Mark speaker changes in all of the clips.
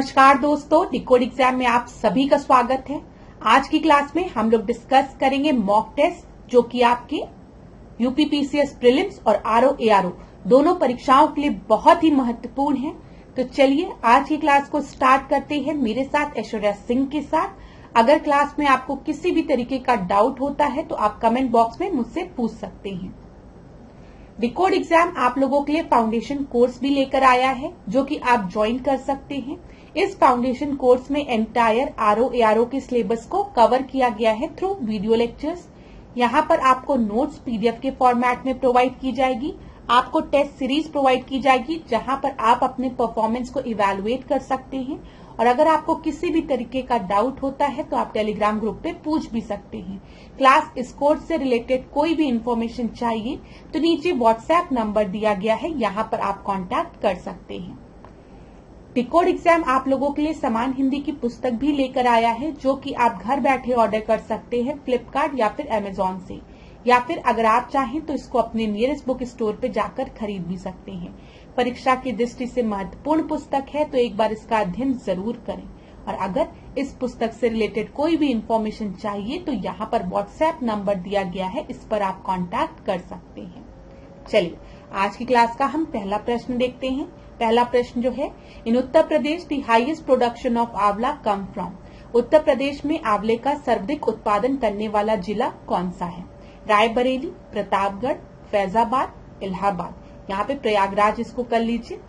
Speaker 1: नमस्कार दोस्तों, decode exam में आप सभी का स्वागत है। आज की क्लास में हम लोग डिस्कस करेंगे मॉक टेस्ट जो कि आपके यूपीपीसीएस प्रीलिम्स और आरओ एआरओ दोनों परीक्षाओं के लिए बहुत ही महत्वपूर्ण है। तो चलिए आज की क्लास को स्टार्ट करते हैं मेरे साथ ऐश्वर्या सिंह के साथ। अगर क्लास में आपको किसी भी तरीके का डाउट होता है तो आप कमेंट बॉक्स में मुझसे पूछ सकते हैं। डिकोड एग्जाम आप लोगों के लिए फाउंडेशन कोर्स भी लेकर आया है जो कि आप ज्वाइन कर सकते हैं। इस फाउंडेशन कोर्स में एंटायर आरओ एआरओ के सिलेबस को कवर किया गया है थ्रू वीडियो लेक्चर्स। यहाँ पर आपको नोट्स पीडीएफ के फॉर्मेट में प्रोवाइड की जाएगी, आपको टेस्ट सीरीज प्रोवाइड की जाएगी जहां पर आप अपने परफॉर्मेंस को इवेलुएट कर सकते हैं। और अगर आपको किसी भी तरीके का डाउट होता है तो आप टेलीग्राम ग्रुप पे पूछ भी सकते हैं। क्लास इस कोर्स से रिलेटेड कोई भी इंफॉर्मेशन चाहिए तो नीचे व्हाट्सएप नंबर दिया गया है, यहाँ पर आप कांटेक्ट कर सकते हैं। डिकोड एग्जाम आप लोगों के लिए समान हिंदी की पुस्तक भी लेकर आया है जो कि आप घर बैठे ऑर्डर कर सकते हैं फ्लिपकार्ट या फिर अमेजोन से, या फिर अगर आप चाहें तो इसको अपने नियरेस्ट बुक स्टोर पे जाकर खरीद भी सकते हैं। परीक्षा की दृष्टि से महत्वपूर्ण पुस्तक है तो एक बार इसका अध्ययन जरूर करें। और अगर इस पुस्तक से रिलेटेड कोई भी इंफॉर्मेशन चाहिए तो यहाँ पर व्हाट्सएप नंबर दिया गया है, इस पर आप कांटेक्ट कर सकते हैं। चलिए आज की क्लास का हम पहला प्रश्न देखते हैं। पहला प्रश्न जो है, इन Uttar Pradesh the highest production of आंवला कम फ्रॉम। उत्तर प्रदेश में आंवले का सर्वाधिक उत्पादन करने वाला जिला कौन सा है? रायबरेली, प्रतापगढ़, फैजाबाद, इलाहाबाद। यहाँ पे प्रयागराज इसको कर लीजिए।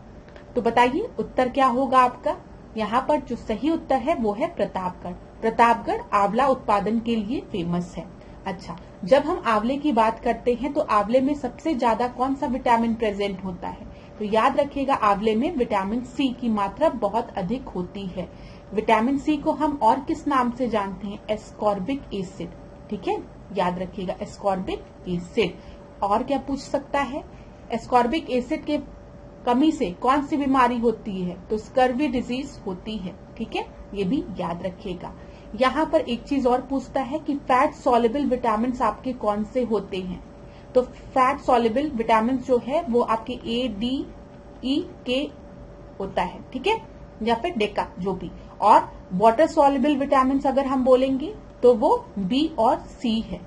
Speaker 1: तो बताइए उत्तर क्या होगा आपका? यहाँ पर जो सही उत्तर है वो है प्रतापगढ़। प्रतापगढ़ आंवला उत्पादन के लिए फेमस है। अच्छा, जब हम आंवले की बात करते हैं तो आंवले में सबसे ज्यादा कौन सा विटामिन प्रेजेंट होता है? तो याद रखिएगा आंवले में विटामिन सी की मात्रा बहुत अधिक होती है। विटामिन सी को हम और किस नाम से जानते हैं? Ascorbic acid. ठीक है, याद रखिएगा एस्कॉर्बिक एसिड। और क्या पूछ सकता है? एस्कॉर्बिक एसिड के कमी से कौन सी बीमारी होती है? तो स्कर्वी डिजीज होती है। ठीक है, ये भी याद रखिएगा। यहाँ पर एक चीज और पूछता है कि फैट सॉल्युबल विटामिन आपके कौन से होते हैं? तो फैट सॉल्युबल विटामिन जो है वो आपके ए, डी, ई, के होता है। ठीक है, या फिर डेका जो भी। और वाटर सॉल्युबल विटामिन अगर हम बोलेंगे तो वो बी और सी है।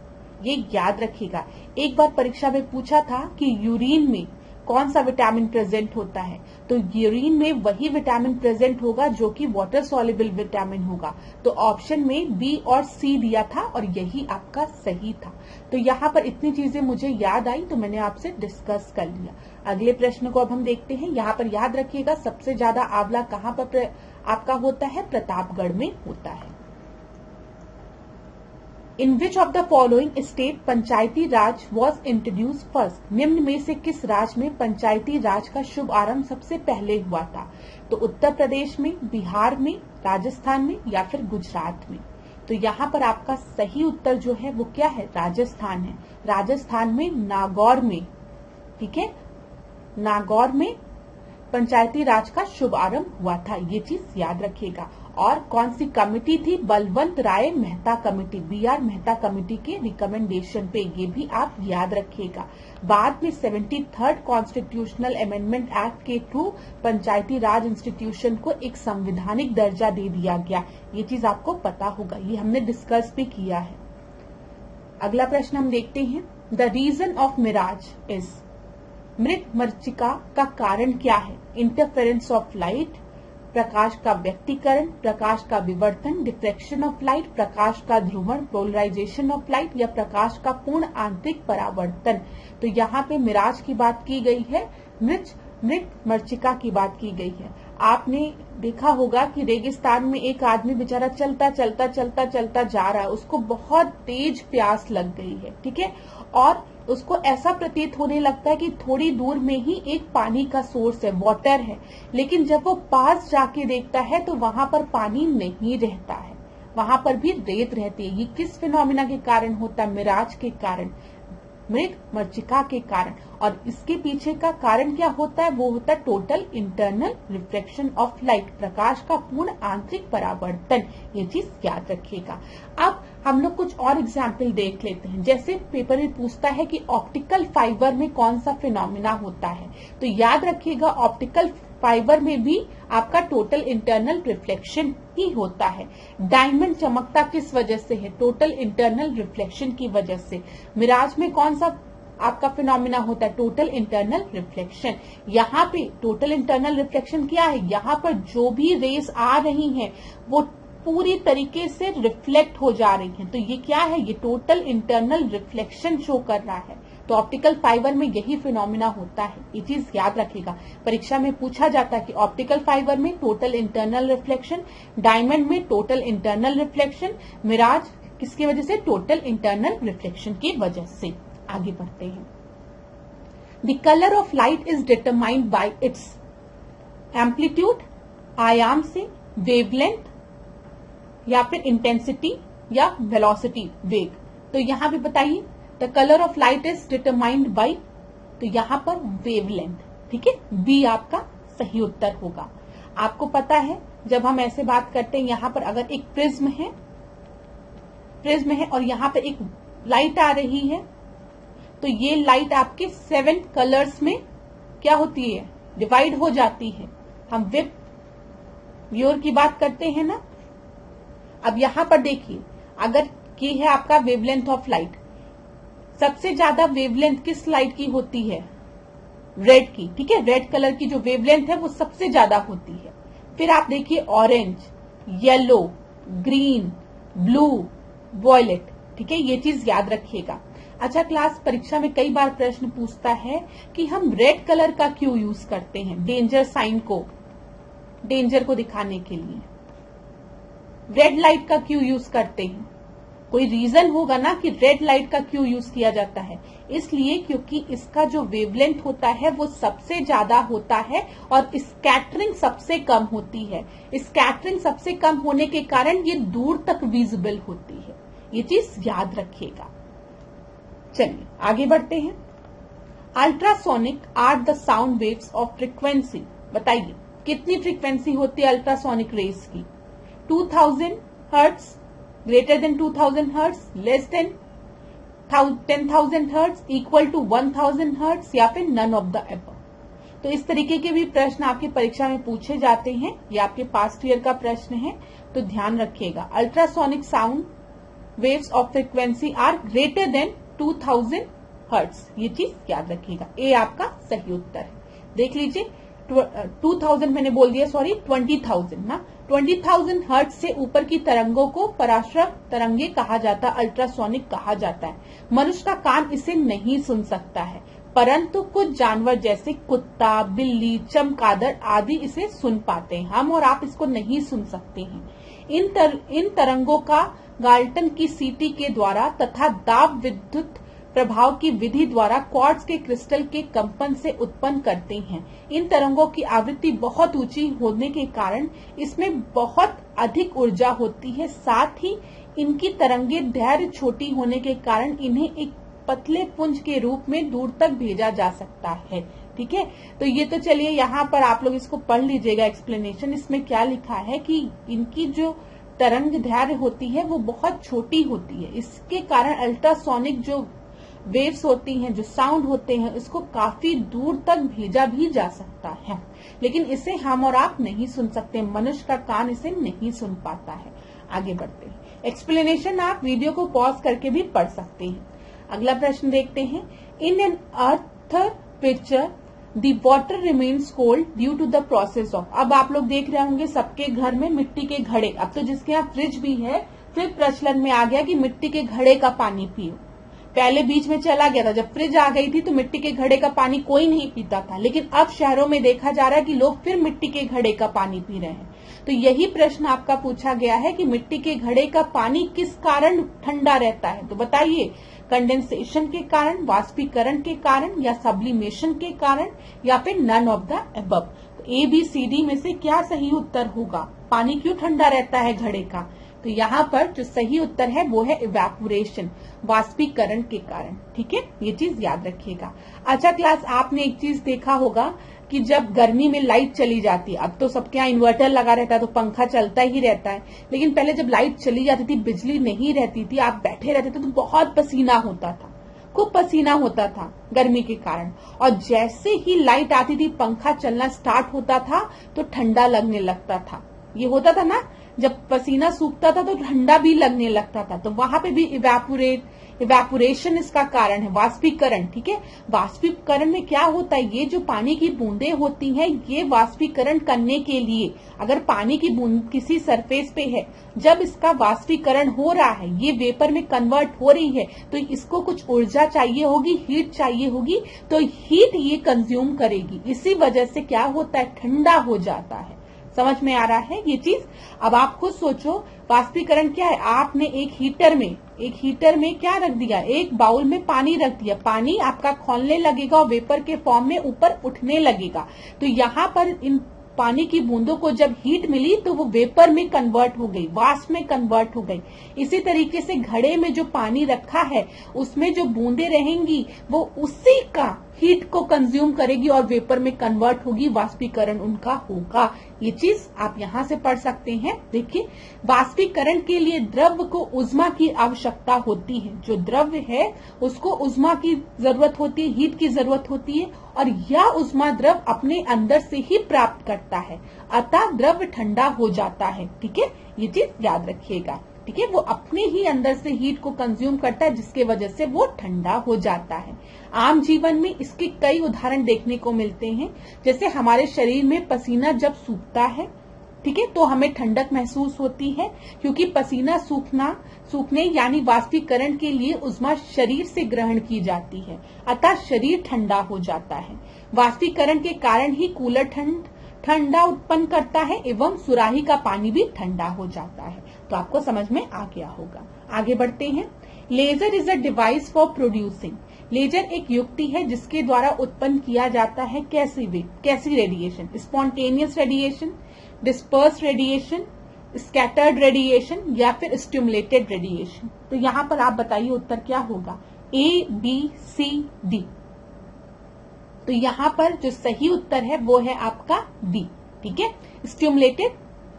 Speaker 1: ये याद रखिएगा। एक बार परीक्षा में पूछा था कि यूरिन में कौन सा विटामिन प्रेजेंट होता है? तो यूरिन में वही विटामिन प्रेजेंट होगा जो कि वाटर सॉल्युबल विटामिन होगा। तो ऑप्शन में बी और सी दिया था और यही आपका सही था। तो यहाँ पर इतनी चीजें मुझे याद आई तो मैंने आपसे डिस्कस कर लिया। अगले प्रश्न को अब हम देखते हैं। यहाँ पर याद रखिएगा सबसे ज्यादा आंवला कहाँ पर आपका होता है? प्रतापगढ़ में होता है। In which of the following state panchayati raj was introduced first. निम्न में से किस राज्य में पंचायती राज का शुभ आरंभ सबसे पहले हुआ था? तो उत्तर प्रदेश में, बिहार में, राजस्थान में या फिर गुजरात में। तो यहाँ पर आपका सही उत्तर जो है वो क्या है? राजस्थान है। राजस्थान में नागौर में, ठीक है, नागौर में पंचायती राज का शुभ आरंभ हुआ था। ये चीज याद रखिएगा। और कौन सी कमेटी थी? Balwant Rai Mehta committee, BR Mehta committee के रिकमेंडेशन पे। ये भी आप याद रखिएगा। बाद में 73rd कॉन्स्टिट्यूशनल अमेंडमेंट एक्ट के थ्रू पंचायती राज इंस्टीट्यूशन को एक संवैधानिक दर्जा दे दिया गया। ये चीज आपको पता होगा, ये हमने डिस्कस भी किया है। अगला प्रश्न हम देखते हैं। The reason of mirage is. मृत मरीचिका का कारण क्या है? इंटरफेरेंस ऑफ लाइट, प्रकाश का व्यक्तीकरण, प्रकाश का विवर्तन, डिफ्रेक्शन ऑफ लाइट, प्रकाश का ध्रुवण, पोलराइजेशन ऑफ लाइट या प्रकाश का पूर्ण आंतरिक परावर्तन। तो यहाँ पे मिराज की बात की गई है, मृत मरीचिका की बात की गई है। आपने देखा होगा कि रेगिस्तान में एक आदमी बेचारा चलता चलता चलता चलता जा रहा है, उसको बहुत तेज प्यास लग गई है। ठीक है, और उसको ऐसा प्रतीत होने लगता है कि थोड़ी दूर में ही एक पानी का सोर्स है, वाटर है, लेकिन जब वो पास जाके देखता है तो वहां पर पानी नहीं रहता है, वहां पर भी रेत रहती है। ये किस फिनोमिना के कारण होता है? मिराज के कारण, मृत मरीचिका के कारण। और इसके पीछे का कारण क्या होता है? वो होता है total internal reflection of light, प्रकाश का पूर्ण आंतरिक परावर्तन। ये चीज याद रखिएगा। अब हम लोग कुछ और एग्जाम्पल देख लेते हैं। जैसे पेपर में पूछता है कि ऑप्टिकल फाइबर में कौन सा फिनोमिना होता है, तो याद रखिएगा ऑप्टिकल फाइबर में भी आपका टोटल इंटरनल रिफ्लेक्शन ही होता है। डायमंड चमकता किस वजह से है? टोटल इंटरनल रिफ्लेक्शन की वजह से। मिराज में कौन सा आपका फिनोमिना होता है? Total internal reflection. यहाँ पे टोटल इंटरनल रिफ्लेक्शन क्या है? यहाँ पर जो भी रेस आ रही हैं वो पूरी तरीके से रिफ्लेक्ट हो जा रही हैं, तो ये क्या है? ये टोटल इंटरनल रिफ्लेक्शन शो कर रहा है। तो ऑप्टिकल फाइबर में यही फिनोमिना होता है, ये चीज याद रखिएगा। परीक्षा में पूछा जाता है कि ऑप्टिकल फाइबर में टोटल इंटरनल रिफ्लेक्शन, डायमंड में टोटल इंटरनल रिफ्लेक्शन, मिराज किसकी वजह से? टोटल इंटरनल रिफ्लेक्शन की वजह से। आगे बढ़ते हैं। The colour of light is determined by it's amplitude, आयाम से, वेवलेंथ या फिर इंटेंसिटी या वेलोसिटी, वेग। तो यहां भी बताइए, the colour of light is determined by, तो यहां पर वेवलेंथ, ठीक है, बी आपका सही उत्तर होगा। आपको पता है जब हम ऐसे बात करते हैं, यहां पर अगर एक प्रिज्म है और यहां पर एक लाइट आ रही है, तो ये लाइट आपके 7 कलर्स में क्या होती है? डिवाइड हो जाती है। हम वेब व्यूअर की बात करते हैं ना। अब यहां पर देखिए, अगर ये है आपका वेवलेंथ ऑफ लाइट, सबसे ज्यादा वेवलेंथ किस लाइट की होती है? रेड की, ठीक है, रेड कलर की जो वेवलेंथ है वो सबसे ज्यादा होती है। फिर आप देखिए orange, yellow, green, blue, violet, ठीक है, ये चीज याद रखिएगा। अच्छा क्लास, परीक्षा में कई बार प्रश्न पूछता है कि हम रेड कलर का क्यों यूज करते हैं? डेंजर साइन को, डेंजर को दिखाने के लिए रेड लाइट का क्यों यूज करते हैं? कोई रीजन होगा ना कि रेड लाइट का क्यों यूज किया जाता है। इसलिए क्योंकि इसका जो वेवलेंथ होता है वो सबसे ज्यादा होता है और स्कैटरिंग सबसे कम होती है। स्कैटरिंग सबसे कम होने के कारण ये दूर तक विजिबल होती है। ये चीज याद रखिएगा। चलिए आगे बढ़ते हैं। Ultrasonic are the sound waves of frequency. बताइए कितनी फ्रीक्वेंसी होती है अल्ट्रासोनिक रेस की? 2000 hertz, greater than 2000 hertz, less than 10,000 hertz, equal to 1000 hertz, या फिर नन ऑफ द अबव। तो इस तरीके के भी प्रश्न आपकी परीक्षा में पूछे जाते हैं। ये आपके पास्ट ईयर का प्रश्न है, तो ध्यान रखिएगा। Ultrasonic sound waves of frequency are greater than 2000 hertz, ये चीज याद रखिएगा। ए आपका सही उत्तर है। देख लीजिए 2000 मैंने बोल दिया, सॉरी 20,000 ना, 20,000 हर्ट्ज से ऊपर की तरंगों को पराश्रव तरंगे कहा जाता है, अल्ट्रासोनिक कहा जाता है। मनुष्य का कान इसे नहीं सुन सकता है, परंतु कुछ जानवर जैसे कुत्ता, बिल्ली, चमगादड़ आदि इसे सुन पाते हैं। हम और आप इसको नहीं सुन सकते हैं। इन तरंगों का गाल्टन की सीटी के द्वारा तथा दाब विद्युत प्रभाव की विधि द्वारा क्वार्ट्ज के क्रिस्टल के कंपन से उत्पन्न करते हैं। इन तरंगों की आवृत्ति बहुत ऊंची होने के कारण इसमें बहुत अधिक ऊर्जा होती है। साथ ही इनकी तरंगे दैर्घ्य छोटी होने के कारण इन्हें एक पतले पुंज के रूप में दूर तक भेजा जा सकता है। ठीक है, तो ये तो चलिए यहाँ पर आप लोग इसको पढ़ लीजिएगा एक्सप्लेनेशन। इसमें क्या लिखा है कि इनकी जो तरंग दैर्घ्य होती है वो बहुत छोटी होती है। इसके कारण अल्ट्रासोनिक जो वेव्स होती हैं, जो साउंड होते हैं, इसको काफी दूर तक भेजा भी जा सकता है, लेकिन इसे हम और आप नहीं सुन सकते। मनुष्य का कान इसे नहीं सुन पाता है। आगे बढ़ते हैं। एक्सप्लेनेशन आप वीडियो को पॉज करके भी पढ़ सकते हैं। अगला प्रश्न देखते हैं। In an earth pitcher the water remains cold due to the process of. अब आप लोग देख रहे होंगे सबके घर में मिट्टी के घड़े। अब तो जिसके यहाँ फ्रिज भी है, फिर प्रचलन में आ गया कि मिट्टी के घड़े का पानी पियो। पहले बीच में चला गया था, जब फ्रिज आ गई थी तो मिट्टी के घड़े का पानी कोई नहीं पीता था, लेकिन अब शहरों में देखा जा रहा है कि लोग फिर मिट्टी के घड़े का पानी पी रहे हैं। तो यही प्रश्न आपका पूछा गया है कि मिट्टी के घड़े का पानी किस कारण ठंडा रहता है। तो बताइए, कंडेंसेशन के कारण, वाष्पीकरण के कारण, या सब्लिमेशन के कारण, या फिर नन ऑफ द अबव। तो ABCD में से क्या सही उत्तर होगा? पानी क्यों ठंडा रहता है घड़े का? तो यहाँ पर जो सही उत्तर है वो है इवेपोरेशन, वाष्पीकरण के कारण। ठीक है, ये चीज याद रखिएगा। अच्छा क्लास, आपने एक चीज देखा होगा कि जब गर्मी में लाइट चली जाती है, अब तो सबके यहाँ इन्वर्टर लगा रहता है तो पंखा चलता ही रहता है, लेकिन पहले जब लाइट चली जाती थी, बिजली नहीं रहती थी, आप बैठे रहते थे तो बहुत पसीना होता था। सबको पसीना होता था गर्मी के कारण, और जैसे ही लाइट आती थी, पंखा चलना स्टार्ट होता था तो ठंडा लगने लगता था। ये होता था ना, जब पसीना सूखता था तो ठंडा भी लगने लगता था। तो वहां पे भी इवेपोरेशन इसका कारण है, वाष्पीकरण। ठीक है, वाष्पीकरण में क्या होता है, ये जो पानी की बूंदें होती हैं, ये वाष्पीकरण करने के लिए, अगर पानी की बूंद किसी सरफेस पे है, जब इसका वाष्पीकरण हो रहा है, ये वेपर में कन्वर्ट हो रही है, तो इसको कुछ ऊर्जा चाहिए होगी, हीट चाहिए होगी, तो हीट ये कंज्यूम करेगी। इसी वजह से क्या होता है, ठंडा हो जाता है। समझ में आ रहा है ये चीज? अब आप खुद सोचो, वाष्पीकरण क्या है। आपने एक हीटर में क्या रख दिया, एक बाउल में पानी रख दिया, पानी आपका खौलने लगेगा और वेपर के फॉर्म में ऊपर उठने लगेगा। तो यहाँ पर इन पानी की बूंदों को जब हीट मिली तो वो वेपर में कन्वर्ट हो गई, वाष्प में कन्वर्ट हो गई। इसी तरीके से घड़े में जो पानी रखा है, उसमें जो बूंदें रहेंगी, वो उसी का हीट को कंज्यूम करेगी और वेपर में कन्वर्ट होगी, वाष्पीकरण उनका होगा। ये चीज आप यहाँ से पढ़ सकते हैं। देखिए, वाष्पीकरण के लिए द्रव को उष्मा की आवश्यकता होती है। जो द्रव है उसको उष्मा की जरूरत होती है, हीट की जरूरत होती है, और यह उष्मा द्रव अपने अंदर से ही प्राप्त करता है, अतः द्रव ठंडा हो जाता है। ठीक है, ये चीज याद रखिएगा। ठीक है, वो अपने ही अंदर से हीट को कंज्यूम करता है, जिसके वजह से वो ठंडा हो जाता है। आम जीवन में इसके कई उदाहरण देखने को मिलते हैं। जैसे हमारे शरीर में पसीना जब सूखता है, ठीक है, तो हमें ठंडक महसूस होती है, क्योंकि पसीना सूखने यानी वाष्पीकरण के लिए उष्मा शरीर से ग्रहण की जाती है, अतः शरीर ठंडा हो जाता है। वाष्पीकरण के कारण ही कूलर ठंडा उत्पन्न करता है एवं सुराही का पानी भी ठंडा हो जाता है। तो आपको समझ में आ गया होगा। आगे बढ़ते हैं। Laser is a device for producing. Laser एक युक्ति है जिसके द्वारा उत्पन्न किया जाता है कैसी radiation, spontaneous radiation, disperse radiation, scattered radiation या फिर स्टिमुलेटेड रेडिएशन। तो यहाँ पर आप बताइए उत्तर क्या होगा, ABCD। तो यहाँ पर जो सही उत्तर है वो है आपका D। ठीक है, स्टिमुलेटेड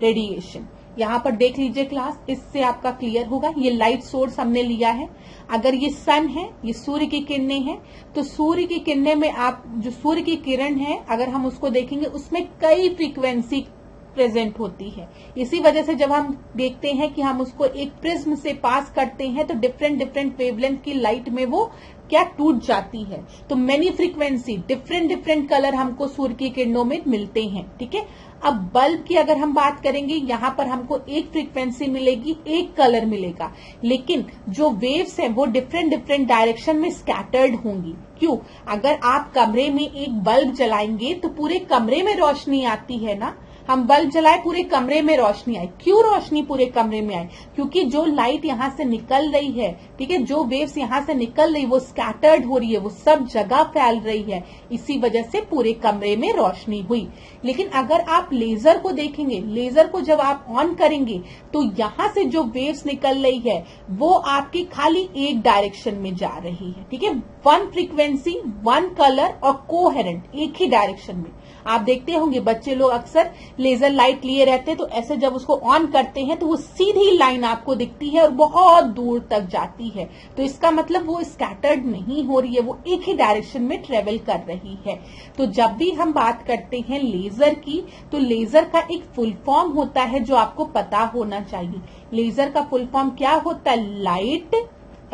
Speaker 1: रेडिएशन। यहाँ पर देख लीजिए क्लास, इससे आपका क्लियर होगा। ये लाइट सोर्स हमने लिया है, अगर ये सन है, ये सूर्य की किरणें हैं, तो सूर्य की किरणें में आप जो सूर्य की किरण है, अगर हम उसको देखेंगे, उसमें कई फ्रीक्वेंसी प्रेजेंट होती है। इसी वजह से जब हम देखते हैं कि हम उसको एक प्रिज्म से पास करते हैं, तो डिफरेंट वेवलेंथ की लाइट में वो क्या टूट जाती है। तो मैनी फ्रीक्वेंसी, डिफरेंट कलर हमको सूर्य की किरणों में मिलते हैं। ठीक है, अब बल्ब की अगर हम बात करेंगे, यहाँ पर हमको एक फ्रीक्वेंसी मिलेगी, एक कलर मिलेगा, लेकिन जो वेव्स है वो डिफरेंट डायरेक्शन में स्कैटर्ड होंगी। क्यों? अगर आप कमरे में एक बल्ब जलाएंगे तो पूरे कमरे में रोशनी आती है ना, हम बल्ब जलाए पूरे कमरे में रोशनी आई। क्यों रोशनी पूरे कमरे में आई? क्योंकि जो लाइट यहाँ से निकल रही है, ठीक है, जो वेव्स यहाँ से निकल रही, वो स्कैटर्ड हो रही है, वो सब जगह फैल रही है, इसी वजह से पूरे कमरे में रोशनी हुई। लेकिन अगर आप लेजर को देखेंगे, लेजर को जब आप ऑन करेंगे तो यहाँ से जो वेव्स निकल रही है वो आपकी खाली एक डायरेक्शन में जा रही है। ठीक है, वन फ्रीक्वेंसी, वन कलर और कोहेरेंट, एक ही डायरेक्शन में। आप देखते होंगे बच्चे लोग अक्सर लेजर लाइट लिए रहते हैं, तो ऐसे जब उसको ऑन करते हैं तो वो सीधी लाइन आपको दिखती है और बहुत दूर तक जाती है। तो इसका मतलब वो स्कैटर्ड नहीं हो रही है, वो एक ही डायरेक्शन में ट्रेवल कर रही है। तो जब भी हम बात करते हैं लेजर की, तो लेजर का एक फुल फॉर्म होता है जो आपको पता होना चाहिए। लेजर का फुल फॉर्म क्या होता है? Light,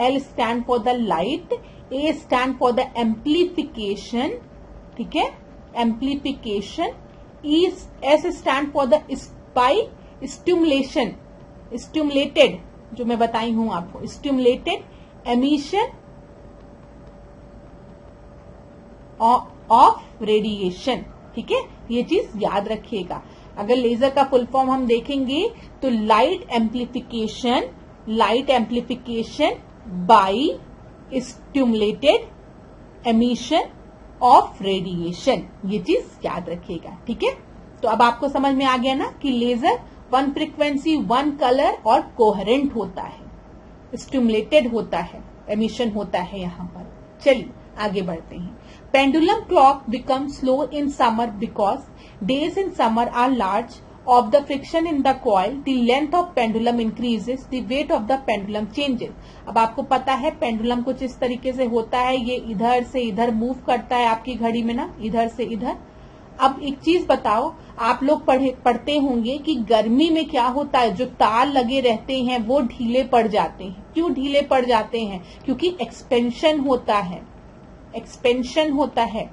Speaker 1: L stand for the light, A stand for the amplification, ठीक है, amplification, S stand for the stimulation, stimulated, जो मैं बताई हूं आपको, स्टिमुलेटेड एमिशन ऑफ रेडिएशन। ठीक है, ये चीज याद रखिएगा। अगर लेजर का फुल फॉर्म हम देखेंगे तो light amplification by stimulated emission of radiation, ये चीज याद रखिएगा। ठीक है, तो अब आपको समझ में आ गया ना कि laser one frequency, one colour और कोहेरेंट होता है, स्टिमुलेटेड होता है, एमिशन होता है यहाँ पर। चलिए आगे बढ़ते हैं। Pendulum clock become slow in summer because days in summer are large of the friction in the coil, the length of pendulum increases, the weight of the pendulum changes. अब आपको पता है पेंडुलम कुछ इस तरीके से होता है, ये इधर से इधर मूव करता है आपकी घड़ी में ना, इधर से इधर। अब एक चीज बताओ, आप लोग पढ़ते होंगे कि गर्मी में क्या होता है, जो तार लगे रहते हैं वो ढीले पड़ जाते हैं। क्यों ढीले पड़ जाते हैं? क्योंकि एक्सपेंशन होता है, एक्सपेंशन होता है।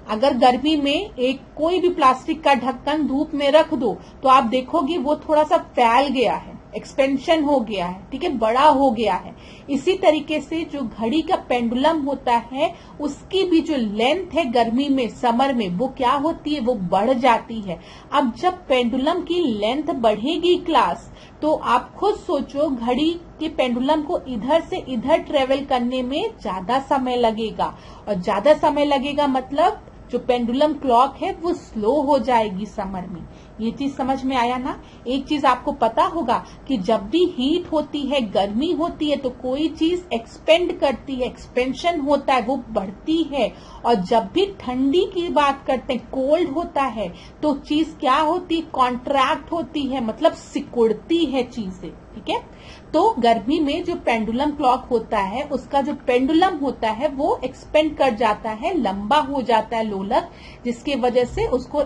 Speaker 1: अगर गर्मी में एक कोई भी प्लास्टिक का ढक्कन धूप में रख दो तो आप देखोगे वो थोड़ा सा फैल गया है, एक्सपेंशन हो गया है, ठीक है, बड़ा हो गया है। इसी तरीके से जो घड़ी का पेंडुलम होता है उसकी भी जो लेंथ है गर्मी में, समर में, वो क्या होती है, वो बढ़ जाती है। अब जब पेंडुलम की लेंथ बढ़ेगी क्लास, तो आप खुद सोचो घड़ी के पेंडुलम को इधर से इधर ट्रेवल करने में ज्यादा समय लगेगा, और ज्यादा समय लगेगा मतलब जो पेंडुलम क्लॉक है वो स्लो हो जाएगी समर में। ये चीज समझ में आया ना? एक चीज आपको पता होगा कि जब भी हीट होती है, गर्मी होती है, तो कोई चीज एक्सपेंड करती है, एक्सपेंशन होता है, वो बढ़ती है। और जब भी ठंडी की बात करते हैं, कोल्ड होता है, तो चीज क्या होती है, कॉन्ट्रैक्ट होती है, मतलब सिकुड़ती है चीजें, ठीक है। तो गर्मी में जो पेंडुलम क्लॉक होता है उसका जो पेंडुलम होता है वो एक्सपेंड कर जाता है, लंबा हो जाता है लोलक, जिसकी वजह से उसको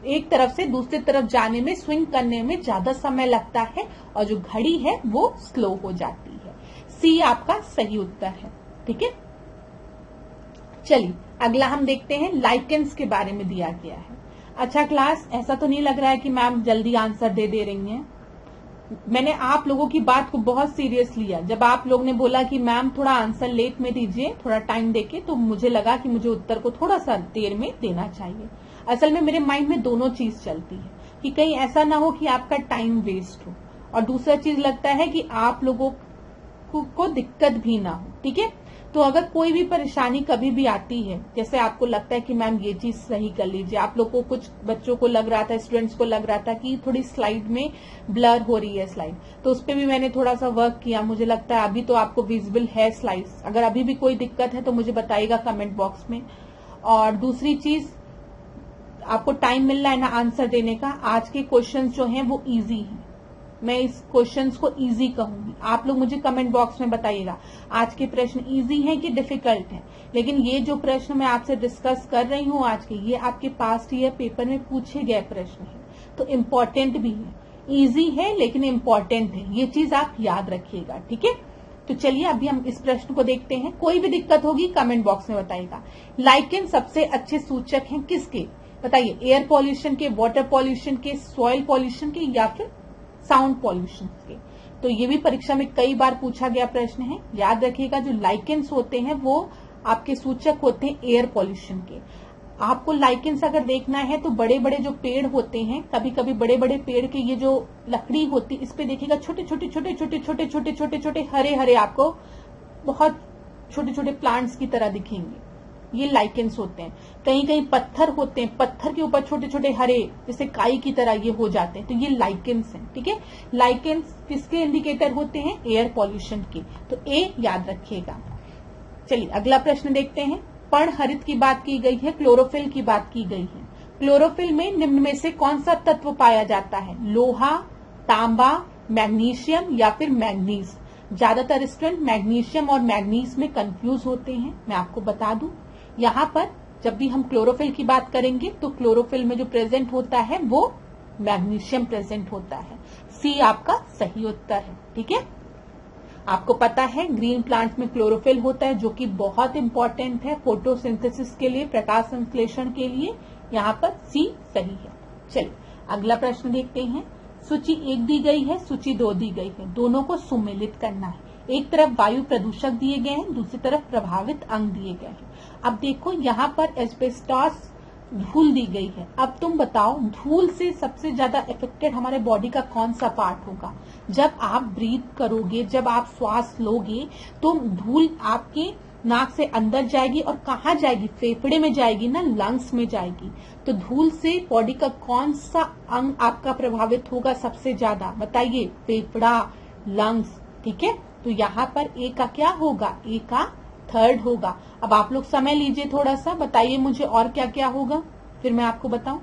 Speaker 1: एक तरफ से दूसरी तरफ जाने में, स्विंग करने में ज्यादा समय लगता है, और जो घड़ी है वो स्लो हो जाती है। सी आपका सही उत्तर है, ठीक है। चलिए अगला हम देखते हैं, लाइकेंस के बारे में दिया गया है। अच्छा क्लास, ऐसा तो नहीं लग रहा है कि मैम जल्दी आंसर दे रही हैं। मैंने आप लोगों की बात को बहुत सीरियस लिया। जब आप लोग ने बोला कि मैम थोड़ा आंसर लेट में दीजिए, थोड़ा टाइम देके, तो मुझे लगा कि मुझे उत्तर को थोड़ा सा देर में देना चाहिए। असल में मेरे माइंड में दोनों चीज चलती है कि कहीं ऐसा ना हो कि आपका टाइम वेस्ट हो, और दूसरा चीज लगता है कि आप लोगों को दिक्कत भी ना हो, ठीक है। तो अगर कोई भी परेशानी कभी भी आती है, जैसे आपको लगता है कि मैम ये चीज सही कर लीजिए, आप लोग को, कुछ बच्चों को लग रहा था, स्टूडेंट्स को लग रहा था कि थोड़ी स्लाइड में ब्लर हो रही है स्लाइड, तो उस पर भी मैंने थोड़ा सा वर्क किया। मुझे लगता है अभी तो आपको विजिबल है स्लाइड्स। अगर अभी भी कोई दिक्कत है तो मुझे बताइएगा कमेंट बॉक्स में। और दूसरी चीज, आपको टाइम मिल रहा है ना आंसर देने का। आज के क्वेश्चन जो हैं वो इजी हैं, मैं इस क्वेश्चंस को इजी कहूंगी। आप लोग मुझे कमेंट बॉक्स में बताइएगा आज के प्रश्न इजी हैं कि डिफिकल्ट हैं। लेकिन ये जो प्रश्न मैं आपसे डिस्कस कर रही हूँ आज के, ये आपके पास्ट ईयर पेपर में पूछे गए प्रश्न हैं, तो इम्पोर्टेंट भी है, इजी है लेकिन इम्पोर्टेंट है। ये चीज आप याद रखिएगा, ठीक है। तो चलिए अभी हम इस प्रश्न को देखते हैं। कोई भी दिक्कत होगी कमेंट बॉक्स में बताइएगा। लाइकेन सबसे अच्छे सूचक हैं किसके? बताइए, एयर पॉल्यूशन के, वाटर पॉल्यूशन के, सॉइल पॉल्यूशन के, या फिर साउंड पॉल्यूशन के? तो ये भी परीक्षा में कई बार पूछा गया प्रश्न है। याद रखिएगा, जो लाइकेंस होते हैं वो आपके सूचक होते हैं एयर पॉल्यूशन के। आपको लाइकेंस अगर देखना है तो बड़े बड़े जो पेड़ होते हैं, कभी कभी बड़े बड़े पेड़ के ये जो लकड़ी होती है, इस पे देखिएगा छोटे छोटे छोटे छोटे छोटे छोटे छोटे छोटे हरे हरे, आपको बहुत छोटे छोटे प्लांट्स की तरह दिखेंगे, ये लाइकेंस होते हैं। कहीं कहीं पत्थर होते हैं, पत्थर के ऊपर छोटे छोटे हरे जैसे काई की तरह ये हो जाते हैं, तो ये लाइकेंस हैं, ठीक है। लाइकेंस किसके इंडिकेटर होते हैं? एयर पॉल्यूशन के। तो ए याद रखिएगा। चलिए अगला प्रश्न देखते हैं। पर्णहरित की बात की गई है, क्लोरोफिल की बात की गई है। क्लोरोफिल में निम्न में से कौन सा तत्व पाया जाता है? लोहा, तांबा, मैग्नीशियम या फिर मैग्नीज? ज्यादातर स्टूडेंट मैग्नीशियम और मैग्नीज में कंफ्यूज होते हैं। मैं आपको बता दूं, यहाँ पर जब भी हम क्लोरोफिल की बात करेंगे तो क्लोरोफिल में जो प्रेजेंट होता है वो मैग्नीशियम प्रेजेंट होता है। सी आपका सही उत्तर है, ठीक है। आपको पता है ग्रीन प्लांट्स में क्लोरोफिल होता है, जो कि बहुत इंपॉर्टेंट है फोटोसिंथेसिस के लिए, प्रकाश संश्लेषण के लिए। यहाँ पर सी सही है। चलिए अगला प्रश्न देखते हैं। सूची 1 दी गई है, सूची 2 दी गई है, दोनों को सुमेलित करना है। एक तरफ वायु प्रदूषक दिए गए हैं, दूसरी तरफ प्रभावित अंग दिए गए हैं। अब देखो यहाँ पर एस्बेस्टॉस धूल दी गई है। अब तुम बताओ, धूल से सबसे ज्यादा इफेक्टेड हमारे बॉडी का कौन सा पार्ट होगा? जब आप ब्रीथ करोगे, जब आप श्वास लोगे, तो धूल आपके नाक से अंदर जाएगी और कहाँ जाएगी? फेफड़े में जाएगी ना, लंग्स में जाएगी। तो धूल से बॉडी का कौन सा अंग आपका प्रभावित होगा सबसे ज्यादा? बताइए, फेफड़ा, लंग्स, ठीक है। तो यहाँ पर ए का क्या होगा? ए का थर्ड होगा। अब आप लोग समय लीजिए थोड़ा सा, बताइए मुझे और क्या क्या होगा, फिर मैं आपको बताऊं।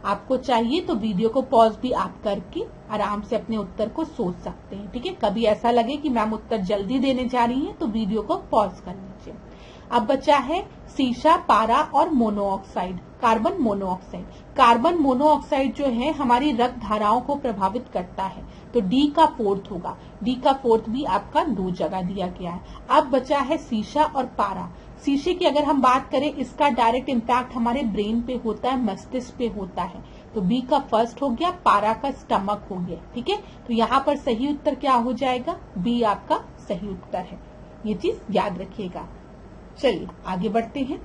Speaker 1: आपको चाहिए तो वीडियो को पॉज भी आप करके आराम से अपने उत्तर को सोच सकते हैं। ठीक है, कभी ऐसा लगे कि मैम उत्तर जल्दी देने जा रही हैं तो वीडियो को पॉज कर लीजिए। अब बचा है सीसा, पारा और monoxide, carbon monoxide. Carbon monoxide जो है हमारी रक्त धाराओं को प्रभावित करता है, तो डी का फोर्थ होगा। डी का फोर्थ भी आपका 2 जगह दिया गया है। अब बचा है सीसा और पारा। शीशे की अगर हम बात करें, इसका डायरेक्ट इम्पैक्ट हमारे ब्रेन पे होता है, मस्तिष्क पे होता है, तो बी का फर्स्ट हो गया, पारा का स्टमक हो गया। ठीक है, तो यहाँ पर सही उत्तर क्या हो जाएगा? बी आपका सही उत्तर है। ये चीज याद रखिएगा। चलिए आगे बढ़ते हैं।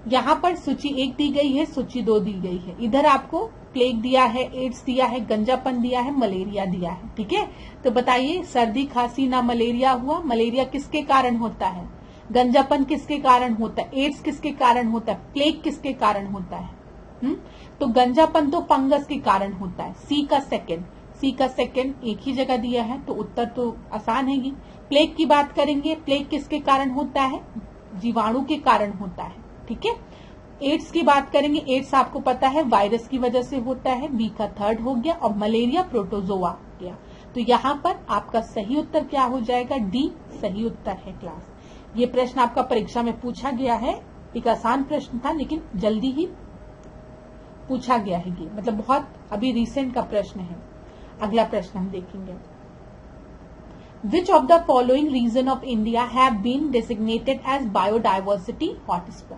Speaker 1: यहाँ पर सूची 1 दी गई है, सूची 2 दी गई है। इधर आपको प्लेग दिया है, एड्स दिया है, गंजापन दिया है, मलेरिया दिया है। ठीक है, तो बताइए, सर्दी खांसी ना मलेरिया हुआ। मलेरिया किसके कारण होता है? गंजापन किसके कारण होता है? एड्स किसके कारण होता है? प्लेग किसके कारण होता है? तो गंजापन तो फंगस के कारण होता है। सी का सेकंड एक ही जगह दिया है, तो उत्तर तो आसान है। प्लेग की बात करेंगे, प्लेग किसके कारण होता है? जीवाणु के कारण होता है। ठीक है, एड्स की बात करेंगे, एड्स आपको पता है वायरस की वजह से होता है। बी का थर्ड हो गया, और मलेरिया प्रोटोजोआ हो गया। तो यहाँ पर आपका सही उत्तर क्या हो जाएगा? डी सही उत्तर है क्लास। ये प्रश्न आपका परीक्षा में पूछा गया है, एक आसान प्रश्न था लेकिन जल्दी ही पूछा गया है। ये मतलब बहुत अभी रिसेंट का प्रश्न है। अगला प्रश्न हम देखेंगे। Which of the following region of India have been designated as biodiversity hotspot?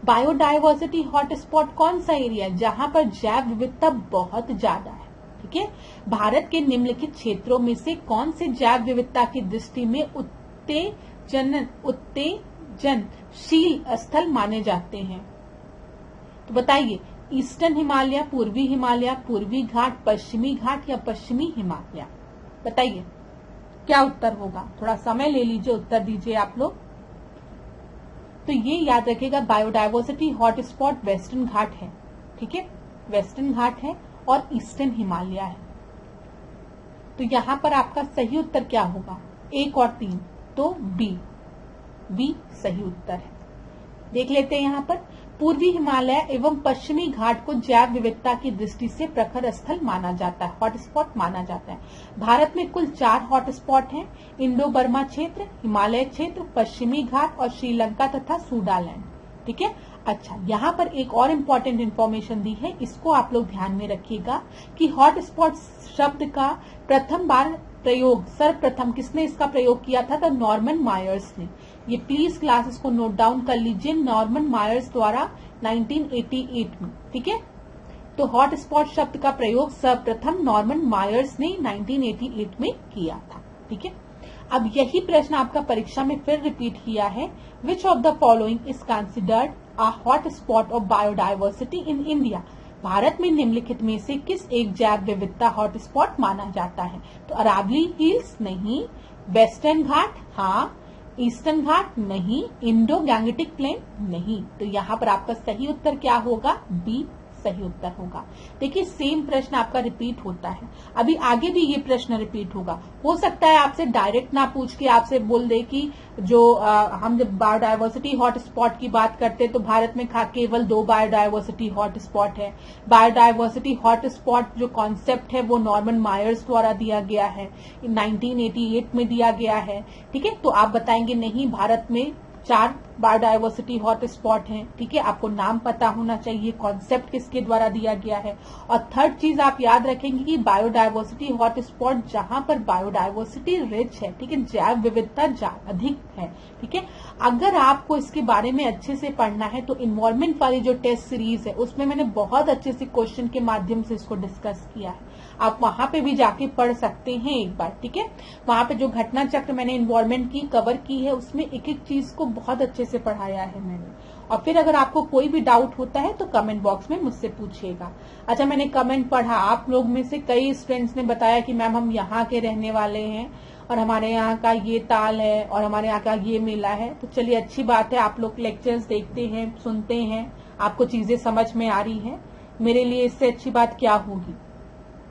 Speaker 1: Biodiversity hotspot कौन सा एरिया है? जहां पर जैव विविधता बहुत ज्यादा है। ठीक है, भारत के निम्नलिखित क्षेत्रों में से कौन से जैव विविधता की दृष्टि में उत्तेजनशील स्थल माने जाते हैं? तो बताइए, ईस्टर्न हिमालय, पूर्वी हिमालय, पूर्वी घाट, पश्चिमी घाट या पश्चिमी हिमालय? बताइए क्या उत्तर होगा? थोड़ा समय ले लीजिए, उत्तर दीजिए आप लोग। तो ये याद रखिएगा, बायोडाइवर्सिटी हॉटस्पॉट वेस्टर्न घाट है। ठीक है, वेस्टर्न घाट है और ईस्टर्न हिमालय है। तो यहां पर आपका सही उत्तर क्या होगा? 1 और 3, तो बी सही उत्तर है। देख लेते हैं यहाँ पर, पूर्वी हिमालय एवं पश्चिमी घाट को जैव विविधता की दृष्टि से प्रखर स्थल माना जाता है, हॉटस्पॉट माना जाता है। भारत में कुल 4 हॉटस्पॉट हैं, इंडो बर्मा क्षेत्र, हिमालय क्षेत्र, पश्चिमी घाट और श्रीलंका तथा सूडालैंड। ठीक है, अच्छा यहाँ पर एक और इम्पोर्टेंट इन्फॉर्मेशन दी है, इसको आप लोग ध्यान में रखिएगा कि हॉटस्पॉट शब्द का प्रथम बार प्रयोग सर्वप्रथम किसने इसका प्रयोग किया था? तो नॉर्मन मायर्स ने। ये प्लीज क्लासेस को नोट डाउन कर लीजिए, नॉर्मन मायर्स द्वारा 1988 में। ठीक है, तो हॉटस्पॉट शब्द का प्रयोग सर्वप्रथम नॉर्मन मायर्स ने 1988 में किया था। ठीक है, अब यही प्रश्न आपका परीक्षा में फिर रिपीट किया है। विच of the following is considered a hotspot of biodiversity in India? Bharat में निम्नलिखित में से किस एक जैव विविधता हॉटस्पॉट माना जाता है? तो अरावली हिल्स नहीं, वेस्टर्न घाट हाँ, ईस्टर्न घाट नहीं, इंडो गैंगेटिक प्लेन नहीं। तो यहाँ पर आपका सही उत्तर क्या होगा? बी सही उत्तर होगा। देखिए सेम प्रश्न आपका रिपीट होता है, अभी आगे भी ये प्रश्न रिपीट होगा। हो सकता है आपसे डायरेक्ट ना पूछ के आपसे बोल दे कि जो हम जब बायोडाइवर्सिटी हॉटस्पॉट की बात करते हैं तो भारत में केवल 2 बायोडाइवर्सिटी हॉटस्पॉट है। बायोडाइवर्सिटी हॉटस्पॉट जो कॉन्सेप्ट है वो नॉर्मन मायर्स द्वारा दिया गया है, 1988 में दिया गया है। ठीक है, तो आप बताएंगे नहीं, भारत में 4 बायोडाइवर्सिटी हॉटस्पॉट हैं। ठीक है, आपको नाम पता होना चाहिए, कॉन्सेप्ट किसके द्वारा दिया गया है। और थर्ड चीज आप याद रखेंगे कि बायोडाइवर्सिटी हॉटस्पॉट जहां पर बायोडाइवर्सिटी रिच है, ठीक है, जैव विविधता अधिक है। ठीक है, अगर आपको इसके बारे में अच्छे से पढ़ना है तो इन्वॉल्वमेंट वाली जो टेस्ट सीरीज है उसमें मैंने बहुत अच्छे से क्वेश्चन के माध्यम से इसको डिस्कस किया है, आप वहां पे भी जाके पढ़ सकते हैं एक बार। ठीक है, वहां पे जो घटना चक्र मैंने इन्वॉल्वमेंट की कवर की है उसमें एक एक चीज को बहुत अच्छे से पढ़ाया है मैंने। और फिर अगर आपको कोई भी डाउट होता है तो कमेंट बॉक्स में मुझसे पूछिएगा। अच्छा, मैंने कमेंट पढ़ा, आप लोग में से कई स्टूडेंट्स ने बताया कि मैम हम यहाँ के रहने वाले हैं और हमारे यहाँ का ये ताल है और हमारे यहाँ का ये मेला है। तो चलिए अच्छी बात है, आप लोग लेक्चर्स देखते हैं, सुनते हैं, आपको चीजें समझ में आ रही है। मेरे लिए इससे अच्छी बात क्या होगी।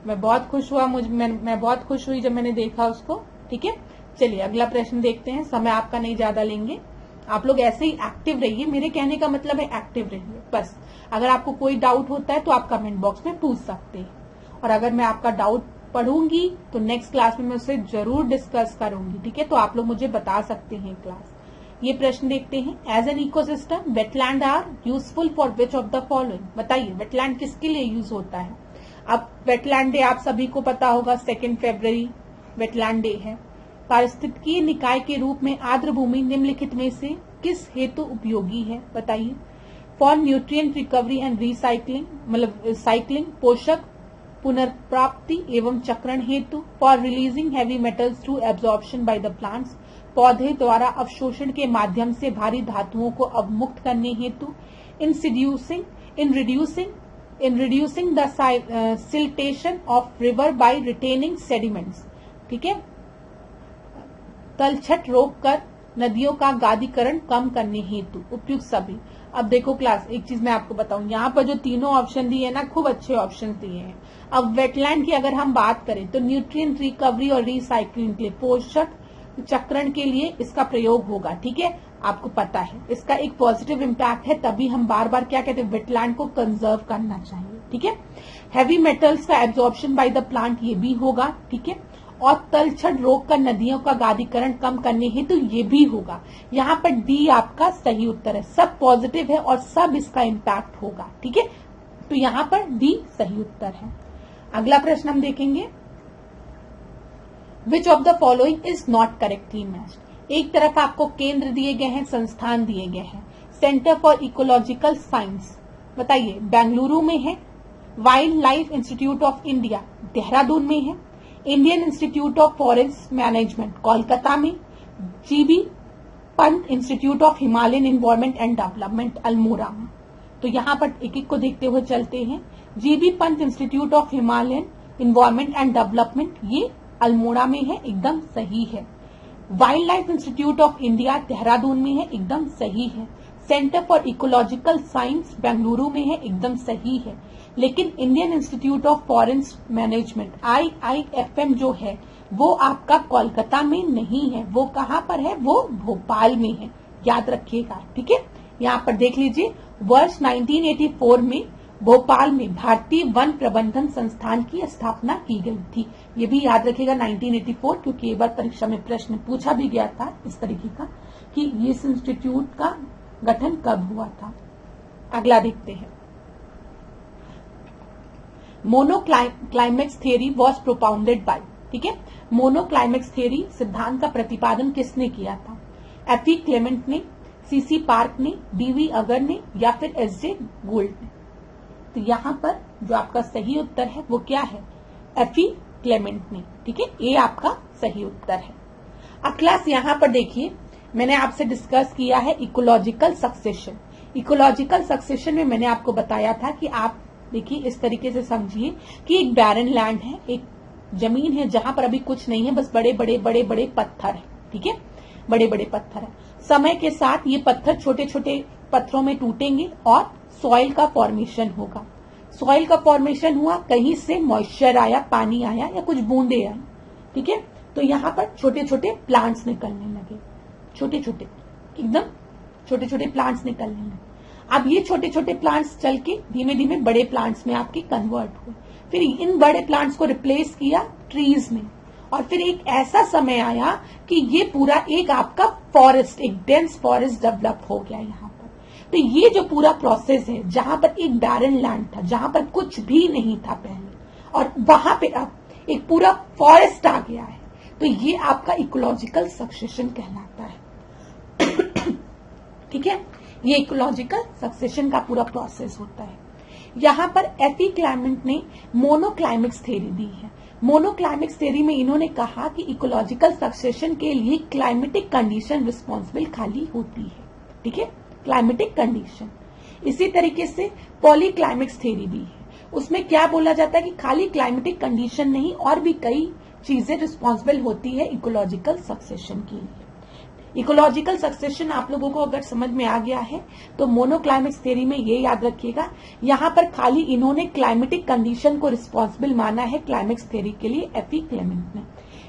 Speaker 1: मैं बहुत खुश हुआ, मैं बहुत खुश हुई जब मैंने देखा उसको। ठीक है, चलिए अगला प्रश्न देखते हैं, समय आपका नहीं ज्यादा लेंगे। आप लोग ऐसे ही एक्टिव रहिए, मेरे कहने का मतलब है एक्टिव रहिए बस। अगर आपको कोई डाउट होता है तो आप कमेंट बॉक्स में पूछ सकते हैं, और अगर मैं आपका डाउट पढ़ूंगी तो नेक्स्ट क्लास में मैं उससे जरूर डिस्कस करूंगी, ठीक है। तो आप लोग मुझे बता सकते हैं क्लास। ये प्रश्न देखते हैं, as an ecosystem wetland are useful for which of the following. बताइए वेटलैंड किसके लिए यूज होता है। अब वेटलैंड डे आप सभी को पता होगा, 2 फरवरी वेटलैंड डे है। पारिस्थितिकीय निकाय के रूप में आर्द्र भूमि निम्नलिखित में से किस हेतु उपयोगी है। बताइए। For nutrient recovery and recycling, मतलब साइक्लिंग, पोषक पुनर्प्राप्ति एवं चक्रण हेतु। For releasing heavy metals through absorption by the plants, पौधे द्वारा अवशोषण के माध्यम से भारी धातुओं को अवमुक्त करने हेतु। In reducing the siltation of river by retaining sediments, ठीक है। तलछट रोककर नदियों का गादीकरण कम करने हेतु उपयुक्त सभी। अब देखो क्लास, एक चीज मैं आपको बताऊं, यहाँ पर जो तीनों ऑप्शन दिए हैं ना, खूब अच्छे ऑप्शन दिए हैं। अब वेटलैंड की अगर हम बात करें तो न्यूट्रिएंट रिकवरी और रिसाइक्लिंग के लिए, पोषक चक्रण के लिए इसका प्रयोग होगा, ठीक है। आपको पता है इसका एक पॉजिटिव इम्पैक्ट है, तभी हम बार बार क्या कहते हैं, वेटलैंड को कंजर्व करना चाहिए, ठीक है। हैवी मेटल्स का एब्जॉर्प्शन बाय द प्लांट, ये भी होगा, ठीक है। और तलछट रोककर नदियों का गादीकरण कम करने हेतु ये भी होगा। यहाँ पर डी आपका सही उत्तर है, सब पॉजिटिव है और सब इसका इम्पैक्ट होगा, ठीक है। तो यहाँ पर डी सही उत्तर है। अगला प्रश्न हम देखेंगे, विच of the following is not correctly matched. एक तरफ आपको केंद्र दिए गए हैं, संस्थान दिए गए हैं। सेंटर फॉर इकोलॉजिकल साइंस, बताइए बेंगलुरु में है। Wild life institute of India Dehradun में है। Indian institute of forest management Kolkata में। GB Pant institute of Himalayan environment and development Almora में। तो यहाँ पर एक एक को देखते हुए चलते हैं। GB Pant institute of Himalayan environment and development, ये अल्मोड़ा में है, एकदम सही है। Wild life institute of India Dehradun में है, एकदम सही है। Centre for ecological science Bengaluru में है, एकदम सही है। लेकिन Indian institute of forest management IIFM जो है वो आपका कोलकाता में नहीं है, वो कहाँ पर है, वो भोपाल में है, याद रखिएगा, ठीक है। यहाँ पर देख लीजिए, वर्ष 1984 में भोपाल में भारतीय वन प्रबंधन संस्थान की स्थापना की गई थी। ये भी याद रखिएगा 1984, क्योंकि एक बार परीक्षा में प्रश्न पूछा भी गया था इस तरीके का कि इस इंस्टीट्यूट का गठन कब हुआ था। अगला देखते हैं, मोनोक्लाइमेक्स थियरी वॉज प्रोपाउंडेड बाय, ठीक है। मोनोक्लाइमेक्स थियरी सिद्धांत का प्रतिपादन किसने किया था। एफई क्लेमेंट ने, सीसी पार्क ने, डीवी अगर ने, या फिर एसजे गोल्ड ने। तो यहाँ पर जो आपका सही उत्तर है वो क्या है, एफई क्लेमेंट ने, ठीक है। ये आपका सही उत्तर है। अब क्लास यहाँ पर देखिए, मैंने आपसे डिस्कस किया है इकोलॉजिकल सक्सेशन। इकोलॉजिकल सक्सेशन में मैंने आपको बताया था कि आप देखिए इस तरीके से समझिए कि एक बैरन लैंड है, एक जमीन है जहां पर अभी कुछ नहीं है, बस बड़े बड़े पत्थर है, ठीक है, बड़े बड़े पत्थर है। समय के साथ ये पत्थर छोटे छोटे पत्थरों में टूटेंगे और सॉइल का फॉर्मेशन होगा। सॉइल का फॉर्मेशन हुआ, कहीं से मॉइस्चर आया, पानी आया या कुछ बूंदे आई, ठीक है। तो यहाँ पर छोटे छोटे प्लांट्स निकलने लगे, छोटे छोटे एकदम छोटे छोटे प्लांट्स निकलने लगे। अब ये छोटे छोटे प्लांट्स चल के धीमे धीमे बड़े प्लांट्स में आपके कन्वर्ट हुए। फिर इन बड़े प्लांट्स को रिप्लेस किया ट्रीज में, और फिर एक ऐसा समय आया कि ये पूरा एक आपका फॉरेस्ट, एक डेंस फॉरेस्ट डेवलप हो गया यहाँ पर। तो ये जो पूरा प्रोसेस है, जहां पर एक बैरन लैंड था, जहां पर कुछ भी नहीं था पहले, और वहां पे अब एक पूरा फॉरेस्ट आ गया है, तो ये आपका इकोलॉजिकल सक्सेशन कहलाता है, ठीक है। ये इकोलॉजिकल सक्सेशन का पूरा प्रोसेस होता है। यहाँ पर एफई क्लेमेंट ने मोनोक्लाइमेक्स थ्योरी दी है। मोनोक्लाइमेक्स थ्योरी में इन्होंने कहा कि इकोलॉजिकल सक्सेशन के लिए क्लाइमेटिक कंडीशन रिस्पॉन्सिबल खाली होती है, ठीक है, क्लाइमेटिक कंडीशन। इसी तरीके से पॉलीक्लाइमेक्स थ्योरी भी है, उसमें क्या बोला जाता है कि खाली क्लाइमेटिक कंडीशन नहीं, और भी कई चीजें रिस्पॉन्सिबल होती है इकोलॉजिकल सक्सेशन के लिए। इकोलॉजिकल सक्सेशन आप लोगों को अगर समझ में आ गया है तो मोनोक्लाइमेक्स थ्योरी में ये याद रखिएगा, यहाँ पर खाली इन्होंने क्लाइमेटिक कंडीशन को रिस्पॉन्सिबल माना है क्लाइमेक्स थ्योरी के लिए, एफई क्लेमेंट ने।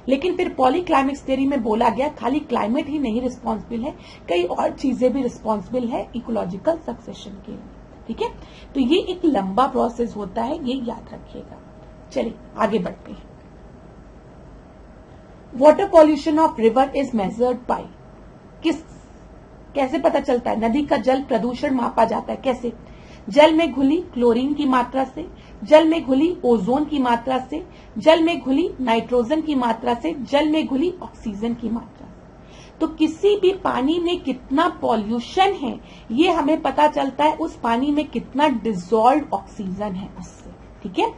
Speaker 1: लेकिन फिर पॉलीक्लाइमेक्स थ्योरी में बोला गया खाली क्लाइमेट ही नहीं रिस्पॉन्सिबल है, कई और चीजें भी रिस्पॉन्सिबल है इकोलॉजिकल सक्सेशन के लिए। ठीक है, तो ये एक लंबा प्रोसेस होता है, ये याद रखिएगा। चलिए आगे बढ़ते हैं। Water pollution of river is measured by, कैसे पता चलता है? नदी का जल प्रदूषण मापा जाता है। कैसे? जल में घुली क्लोरीन की मात्रा से, जल में घुली ओजोन की मात्रा से, जल में घुली नाइट्रोजन की मात्रा से, जल में घुली ऑक्सीजन की मात्रा से। तो किसी भी पानी में कितना पॉल्यूशन है ये हमें पता चलता है उस पानी में कितना डिसॉल्व्ड ऑक्सीजन है उससे। ठीक है,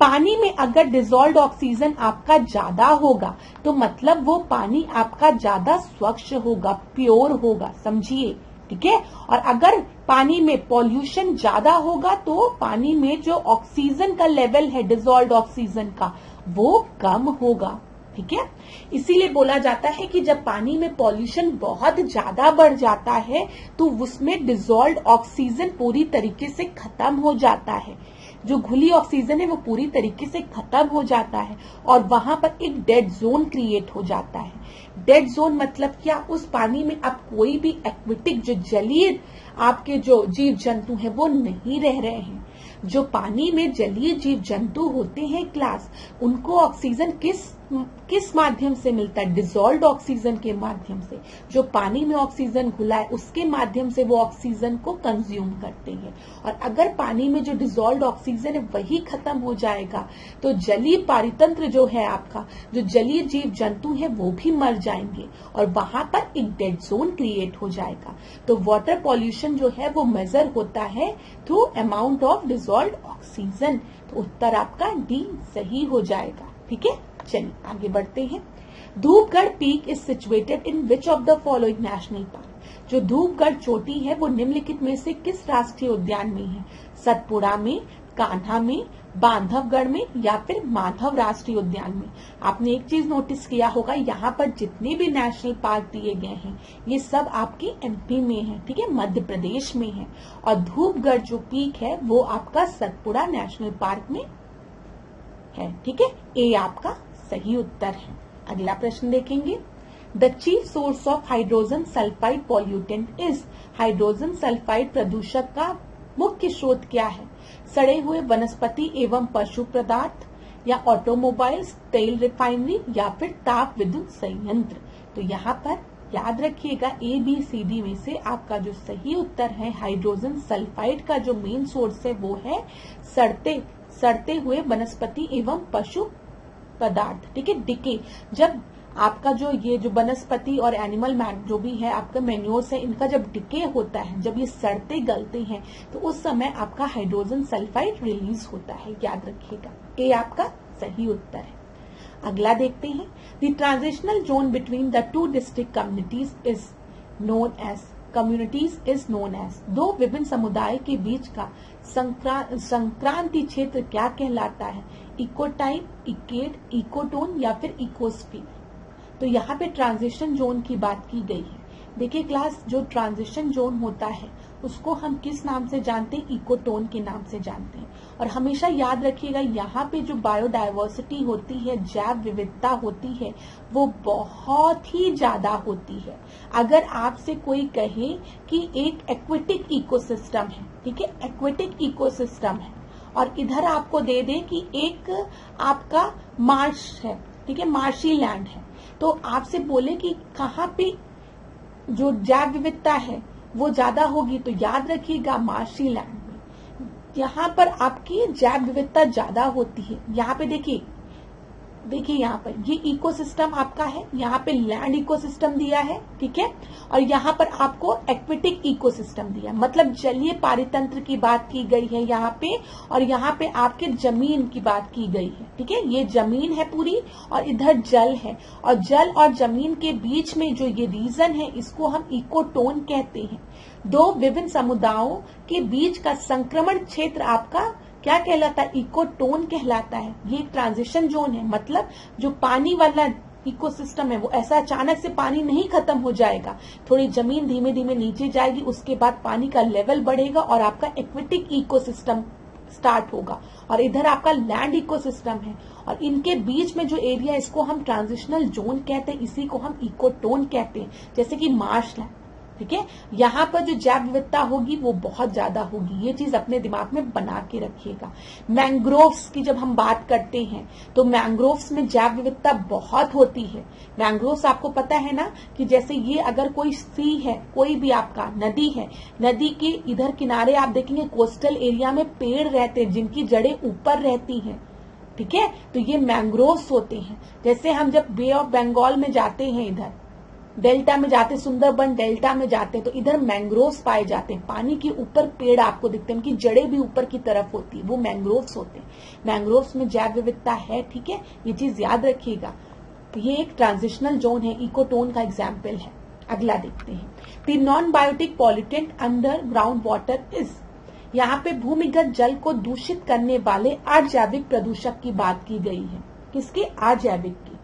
Speaker 1: पानी में अगर डिसॉल्व्ड ऑक्सीजन आपका ज्यादा होगा तो मतलब वो पानी आपका ज्यादा स्वच्छ होगा, प्योर होगा, समझिए। ठीक है, और अगर पानी में पॉल्यूशन ज्यादा होगा तो पानी में जो ऑक्सीजन का लेवल है डिसॉल्व्ड ऑक्सीजन का वो कम होगा। ठीक है, इसीलिए बोला जाता है कि जब पानी में पॉल्यूशन बहुत ज्यादा बढ़ जाता है तो उसमें डिसॉल्व्ड ऑक्सीजन पूरी तरीके से खत्म हो जाता है, जो घुली ऑक्सीजन है वो पूरी तरीके से खत्म हो जाता है और वहां पर एक डेड जोन क्रिएट हो जाता है। डेड जोन मतलब क्या? उस पानी में अब कोई भी एक्वेटिक जो जलीय आपके जो जीव जंतु हैं वो नहीं रह रहे हैं। जो पानी में जलीय जीव जंतु होते हैं क्लास, उनको ऑक्सीजन किस माध्यम से मिलता है? डिसॉल्व्ड ऑक्सीजन के माध्यम से। जो पानी में ऑक्सीजन घुला है उसके माध्यम से वो ऑक्सीजन को कंज्यूम करते हैं। और अगर पानी में जो डिसॉल्व्ड ऑक्सीजन है वही खत्म हो जाएगा तो जलीय पारितंत्र जो है आपका, जो जलीय जीव जंतु है वो भी मर जाएंगे और वहां पर एक डेड जोन क्रिएट हो जाएगा। तो वाटर पॉल्यूशन जो है वो मेजर होता है through amount of dissolved oxygen. तो उत्तर आपका डी सही हो जाएगा। ठीक है, चलिए आगे बढ़ते हैं। Dhupgarh peak is situated in which of the following national park. जो धूपगढ़ चोटी है वो निम्नलिखित में से किस राष्ट्रीय उद्यान में है? सतपुड़ा में, कान्हा में, बांधवगढ़ में या फिर माधव राष्ट्रीय उद्यान में। आपने एक चीज नोटिस किया होगा, यहाँ पर जितने भी नेशनल पार्क दिए गए हैं ये सब आपके एमपी में है। ठीक है, मध्य प्रदेश में है और धूपगढ़ जो पीक है वो आपका सतपुड़ा नेशनल पार्क में है। ठीक है, ए आपका सही उत्तर है। अगला प्रश्न देखेंगे। The chief source of hydrogen sulphide pollutant is. Hydrogen sulphide प्रदूषक का मुख्य स्रोत क्या है? सड़े हुए वनस्पति एवं पशु पदार्थ या ऑटोमोबाइल्स, तेल रिफाइनरी या फिर ताप विद्युत संयंत्र। तो यहाँ पर याद रखिएगा ए बी सी डी में से आपका जो सही उत्तर है हाइड्रोजन सल्फाइड का जो मेन सोर्स है वो है सड़ते हुए वनस्पति एवं पशु पदार्थ। ठीक है, डिके। जब आपका जो ये जो वनस्पति और एनिमल मैट जो भी है आपका मेन्योर्स है, इनका जब डिके होता है, जब ये सड़ते गलते हैं तो उस समय आपका हाइड्रोजन सल्फाइड रिलीज होता है। याद रखिएगा, ए आपका सही उत्तर है। अगला देखते हैं। The transitional zone between the two district communities is known as. दो विभिन्न समुदाय के बीच का संक्रांति क्षेत्र क्या कहलाता है? इकोटाइप, इकेड, इकोटोन या फिर इकोस्फीयर। तो यहाँ पे ट्रांजिशन जोन की बात की गई है। देखिए क्लास, जो ट्रांजिशन जोन होता है उसको हम किस नाम से जानते हैं? इकोटोन के नाम से जानते हैं। और हमेशा याद रखिएगा यहाँ पे जो बायोडायवर्सिटी होती है, जैव विविधता होती है, वो बहुत ही ज्यादा होती है। अगर आपसे कोई कहे कि एक एक्वेटिक इकोसिस्टम है, ठीक है, एक्वेटिक इकोसिस्टम है, और इधर आपको दे दे कि एक आपका मार्श है, ठीक है, मार्शी लैंड है, तो आपसे बोले कि कहाँ पे जो जैव विविधता है वो ज्यादा होगी, तो याद रखिएगा मार्शी लैंड में यहाँ पर आपकी जैव विविधता ज्यादा होती है। यहाँ पे देखिए यहाँ पर ये इकोसिस्टम आपका है, यहाँ पे लैंड इकोसिस्टम दिया है, ठीक है, और यहाँ पर आपको एक्वेटिक इकोसिस्टम दिया, मतलब जलीय पारितंत्र की बात की गई है यहाँ पे, और यहाँ पे आपके जमीन की बात की गई है। ठीक है, ये जमीन है पूरी और इधर जल है, और जल और जमीन के बीच में जो ये रीजन है इसको हम इकोटोन कहते हैं। दो विभिन्न समुदायों के बीच का संक्रमण क्षेत्र आपका क्या कहलाता है? इकोटोन कहलाता है। ये ट्रांजिशन जोन है, मतलब जो पानी वाला इकोसिस्टम है वो ऐसा अचानक से पानी नहीं खत्म हो जाएगा, थोड़ी जमीन धीमे धीमे नीचे जाएगी, उसके बाद पानी का लेवल बढ़ेगा और आपका एक्वेटिक इकोसिस्टम स्टार्ट होगा, और इधर आपका लैंड इकोसिस्टम है, और इनके बीच में जो एरिया, इसको हम ट्रांजिशनल जोन कहते हैं, इसी को हम इकोटोन कहते हैं, जैसे कि मार्शलैंड। ठीक है, यहाँ पर जो जैव विविधता होगी वो बहुत ज्यादा होगी, ये चीज अपने दिमाग में बना के रखिएगा। मैंग्रोव्स की जब हम बात करते हैं तो मैंग्रोव्स में जैव विविधता बहुत होती है। मैंग्रोव्स आपको पता है ना कि जैसे ये अगर कोई सी है, कोई भी आपका नदी है, नदी के इधर किनारे आप देखेंगे कोस्टल एरिया में पेड़ रहते हैं जिनकी जड़ें ऊपर रहती हैं। ठीक है, तो ये मैंग्रोव्स होते हैं। जैसे हम जब बे ऑफ बंगाल में जाते हैं, इधर डेल्टा में जाते, सुंदरबन डेल्टा में जाते हैं, तो इधर मैंग्रोव्स पाए जाते हैं। पानी के ऊपर पेड़ आपको दिखते हैं, उनकी जड़ें भी ऊपर की तरफ होती है, वो मैंग्रोव्स होते हैं। मैंग्रोव्स में जैव विविधता है। ठीक है, ये चीज याद रखिएगा। ये एक ट्रांजिशनल जोन है, इकोटोन का एग्जाम्पल है। अगला देखते हैं, the non biotic pollutant underground water is. यहाँ पे भूमिगत जल को दूषित करने वाले अजैविक प्रदूषक की बात की गई है। किसके? अजैविक की।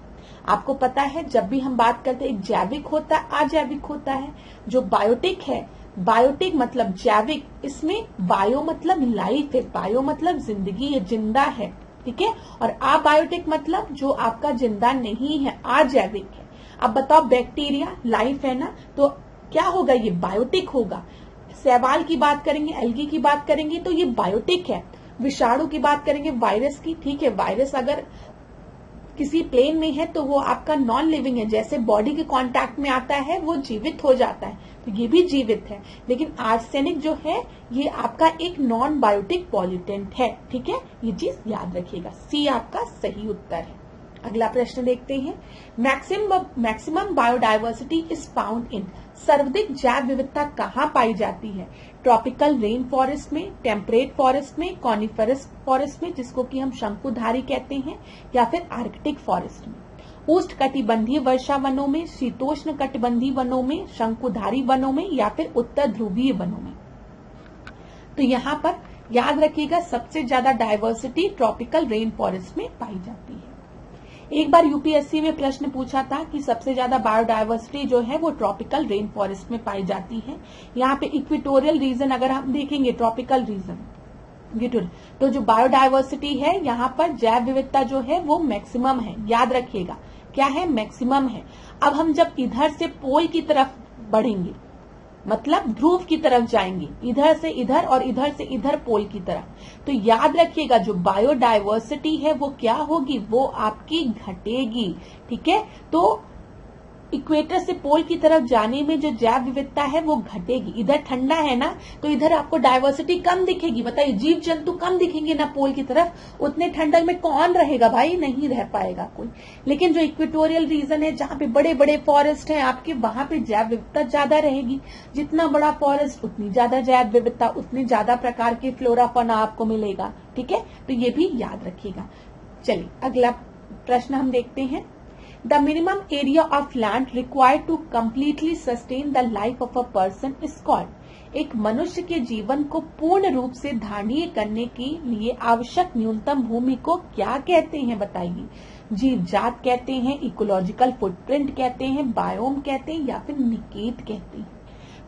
Speaker 1: आपको पता है जब भी हम बात करते हैं, एक जैविक होता है, अजैविक होता है। जो बायोटिक है, बायोटिक मतलब जैविक, इसमें बायो मतलब लाइफ है, बायो मतलब जिंदगी है, जिंदा है। ठीक है, और अबायोटिक मतलब जो आपका जिंदा नहीं है, अजैविक है। अब बताओ, बैक्टीरिया लाइफ है ना, तो क्या होगा? ये बायोटिक होगा। शैवाल की बात करेंगे, एल्गी की बात करेंगे तो ये बायोटिक है। विषाणु की बात करेंगे, वायरस की। ठीक है, वायरस अगर किसी प्लेन में है तो वो आपका नॉन लिविंग है, जैसे बॉडी के कांटेक्ट में आता है वो जीवित हो जाता है, तो ये भी जीवित है। लेकिन आर्सेनिक जो है ये आपका एक नॉन बायोटिक पॉल्यूटेंट है। ठीक है, ये चीज याद रखिएगा। सी आपका सही उत्तर है। अगला प्रश्न देखते हैं, maximum biodiversity is found in. सर्वाधिक जैव विविधता कहाँ पाई जाती है? ट्रॉपिकल रेन फॉरेस्ट में, टेम्परेट फॉरेस्ट में, कॉनिफरस फॉरेस्ट में जिसको कि हम शंकुधारी कहते हैं, या फिर आर्कटिक फॉरेस्ट में। उष्ण कटिबंधीय वर्षा वनों में, शीतोष्ण कटिबंधीय वनों में, शंकुधारी वनों में, या फिर उत्तर ध्रुवीय वनों में। तो यहाँ पर याद रखिएगा सबसे ज्यादा डायवर्सिटी ट्रॉपिकल रेन फॉरेस्ट में पाई जाती है। एक बार यूपीएससी में प्रश्न पूछा था कि सबसे ज्यादा बायोडायवर्सिटी जो है वो ट्रॉपिकल रेन फॉरेस्ट में पाई जाती है। यहाँ पे इक्वेटोरियल रीजन अगर हम देखेंगे, ट्रॉपिकल रीजन, तो जो बायोडायवर्सिटी है यहाँ पर जैव विविधता जो है वो मैक्सिमम है। याद रखिएगा क्या है? मैक्सिमम है। अब हम जब इधर से पोल की तरफ बढ़ेंगे, मतलब ध्रुव की तरफ जाएंगे, इधर से इधर और इधर से इधर पोल की तरफ, तो याद रखिएगा जो बायोडायवर्सिटी है वो क्या होगी? वो आपकी घटेगी। ठीक है, तो इक्वेटर से पोल की तरफ जाने में जो जैव विविधता है वो घटेगी। इधर ठंडा है ना, तो इधर आपको डायवर्सिटी कम दिखेगी। बताइए, जीव जंतु कम दिखेंगे ना पोल की तरफ, उतने ठंडक में कौन रहेगा भाई? नहीं रह पाएगा कोई। लेकिन जो इक्वेटोरियल रीजन है जहाँ पे बड़े बड़े फॉरेस्ट हैं आपके, वहां पे जैव विविधता ज्यादा रहेगी। जितना बड़ा फॉरेस्ट उतनी ज्यादा जैव विविधता, उतने ज्यादा प्रकार के फ्लोरा फौना आपको मिलेगा। ठीक है, तो ये भी याद रखिएगा। चलिए अगला प्रश्न हम देखते हैं, The minimum area of land required to completely sustain the life of a person is called। एक मनुष्य के जीवन को पूर्ण रूप से धारणीय करने के लिए आवश्यक न्यूनतम भूमि को क्या कहते हैं? बताइए। जीव जात कहते हैं, इकोलॉजिकल फुटप्रिंट कहते हैं, बायोम कहते हैं, या फिर निकेत कहते हैं?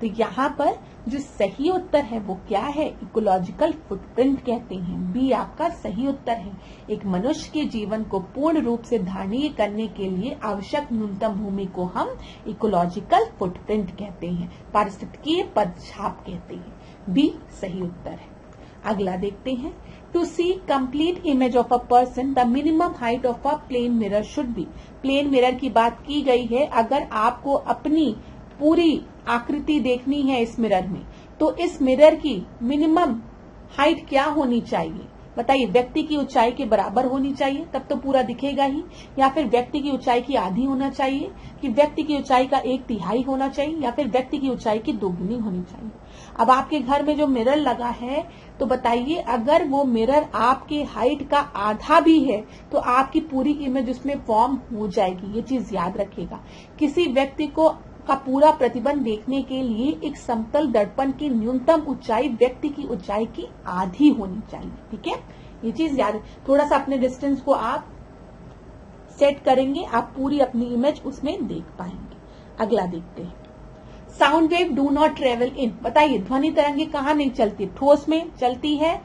Speaker 1: तो यहाँ पर जो सही उत्तर है वो क्या है? इकोलॉजिकल फुटप्रिंट कहते हैं। बी आपका सही उत्तर है। एक मनुष्य के जीवन को पूर्ण रूप से धारणीय करने के लिए आवश्यक न्यूनतम भूमि को हम इकोलॉजिकल फुटप्रिंट कहते हैं, पारिस्थितिकीय पदछाप कहते हैं। बी सही उत्तर है। अगला देखते हैं, to see complete image of a person the minimum height of a plane mirror should be. Plane mirror की बात की गई है। अगर आपको अपनी पूरी आकृति देखनी है इस मिरर में, तो इस मिरर की मिनिमम हाइट क्या होनी चाहिए? बताइए। व्यक्ति की ऊंचाई के बराबर होनी चाहिए, तब तो पूरा दिखेगा ही, या फिर व्यक्ति की ऊंचाई की आधी होना चाहिए, कि व्यक्ति की ऊंचाई का 1/3 होना चाहिए, या फिर व्यक्ति की ऊंचाई की 2 होनी चाहिए। अब आपके घर में जो मिरर लगा है, तो बताइए अगर वो मिरर आपके हाइट का आधा भी है तो आपकी पूरी इमेज उसमें फॉर्म हो जाएगी। ये चीज याद रखिएगा। किसी व्यक्ति को का पूरा प्रतिबिंब देखने के लिए एक समतल दर्पण की न्यूनतम ऊंचाई व्यक्ति की ऊंचाई की आधी होनी चाहिए। ठीक है, ये चीज याद। थोड़ा सा अपने डिस्टेंस को आप सेट करेंगे, आप पूरी अपनी इमेज उसमें देख पाएंगे। अगला देखते हैं, sound wave do not travel in. बताइए ध्वनि तरंगे कहाँ नहीं चलती? ठोस में चलती है,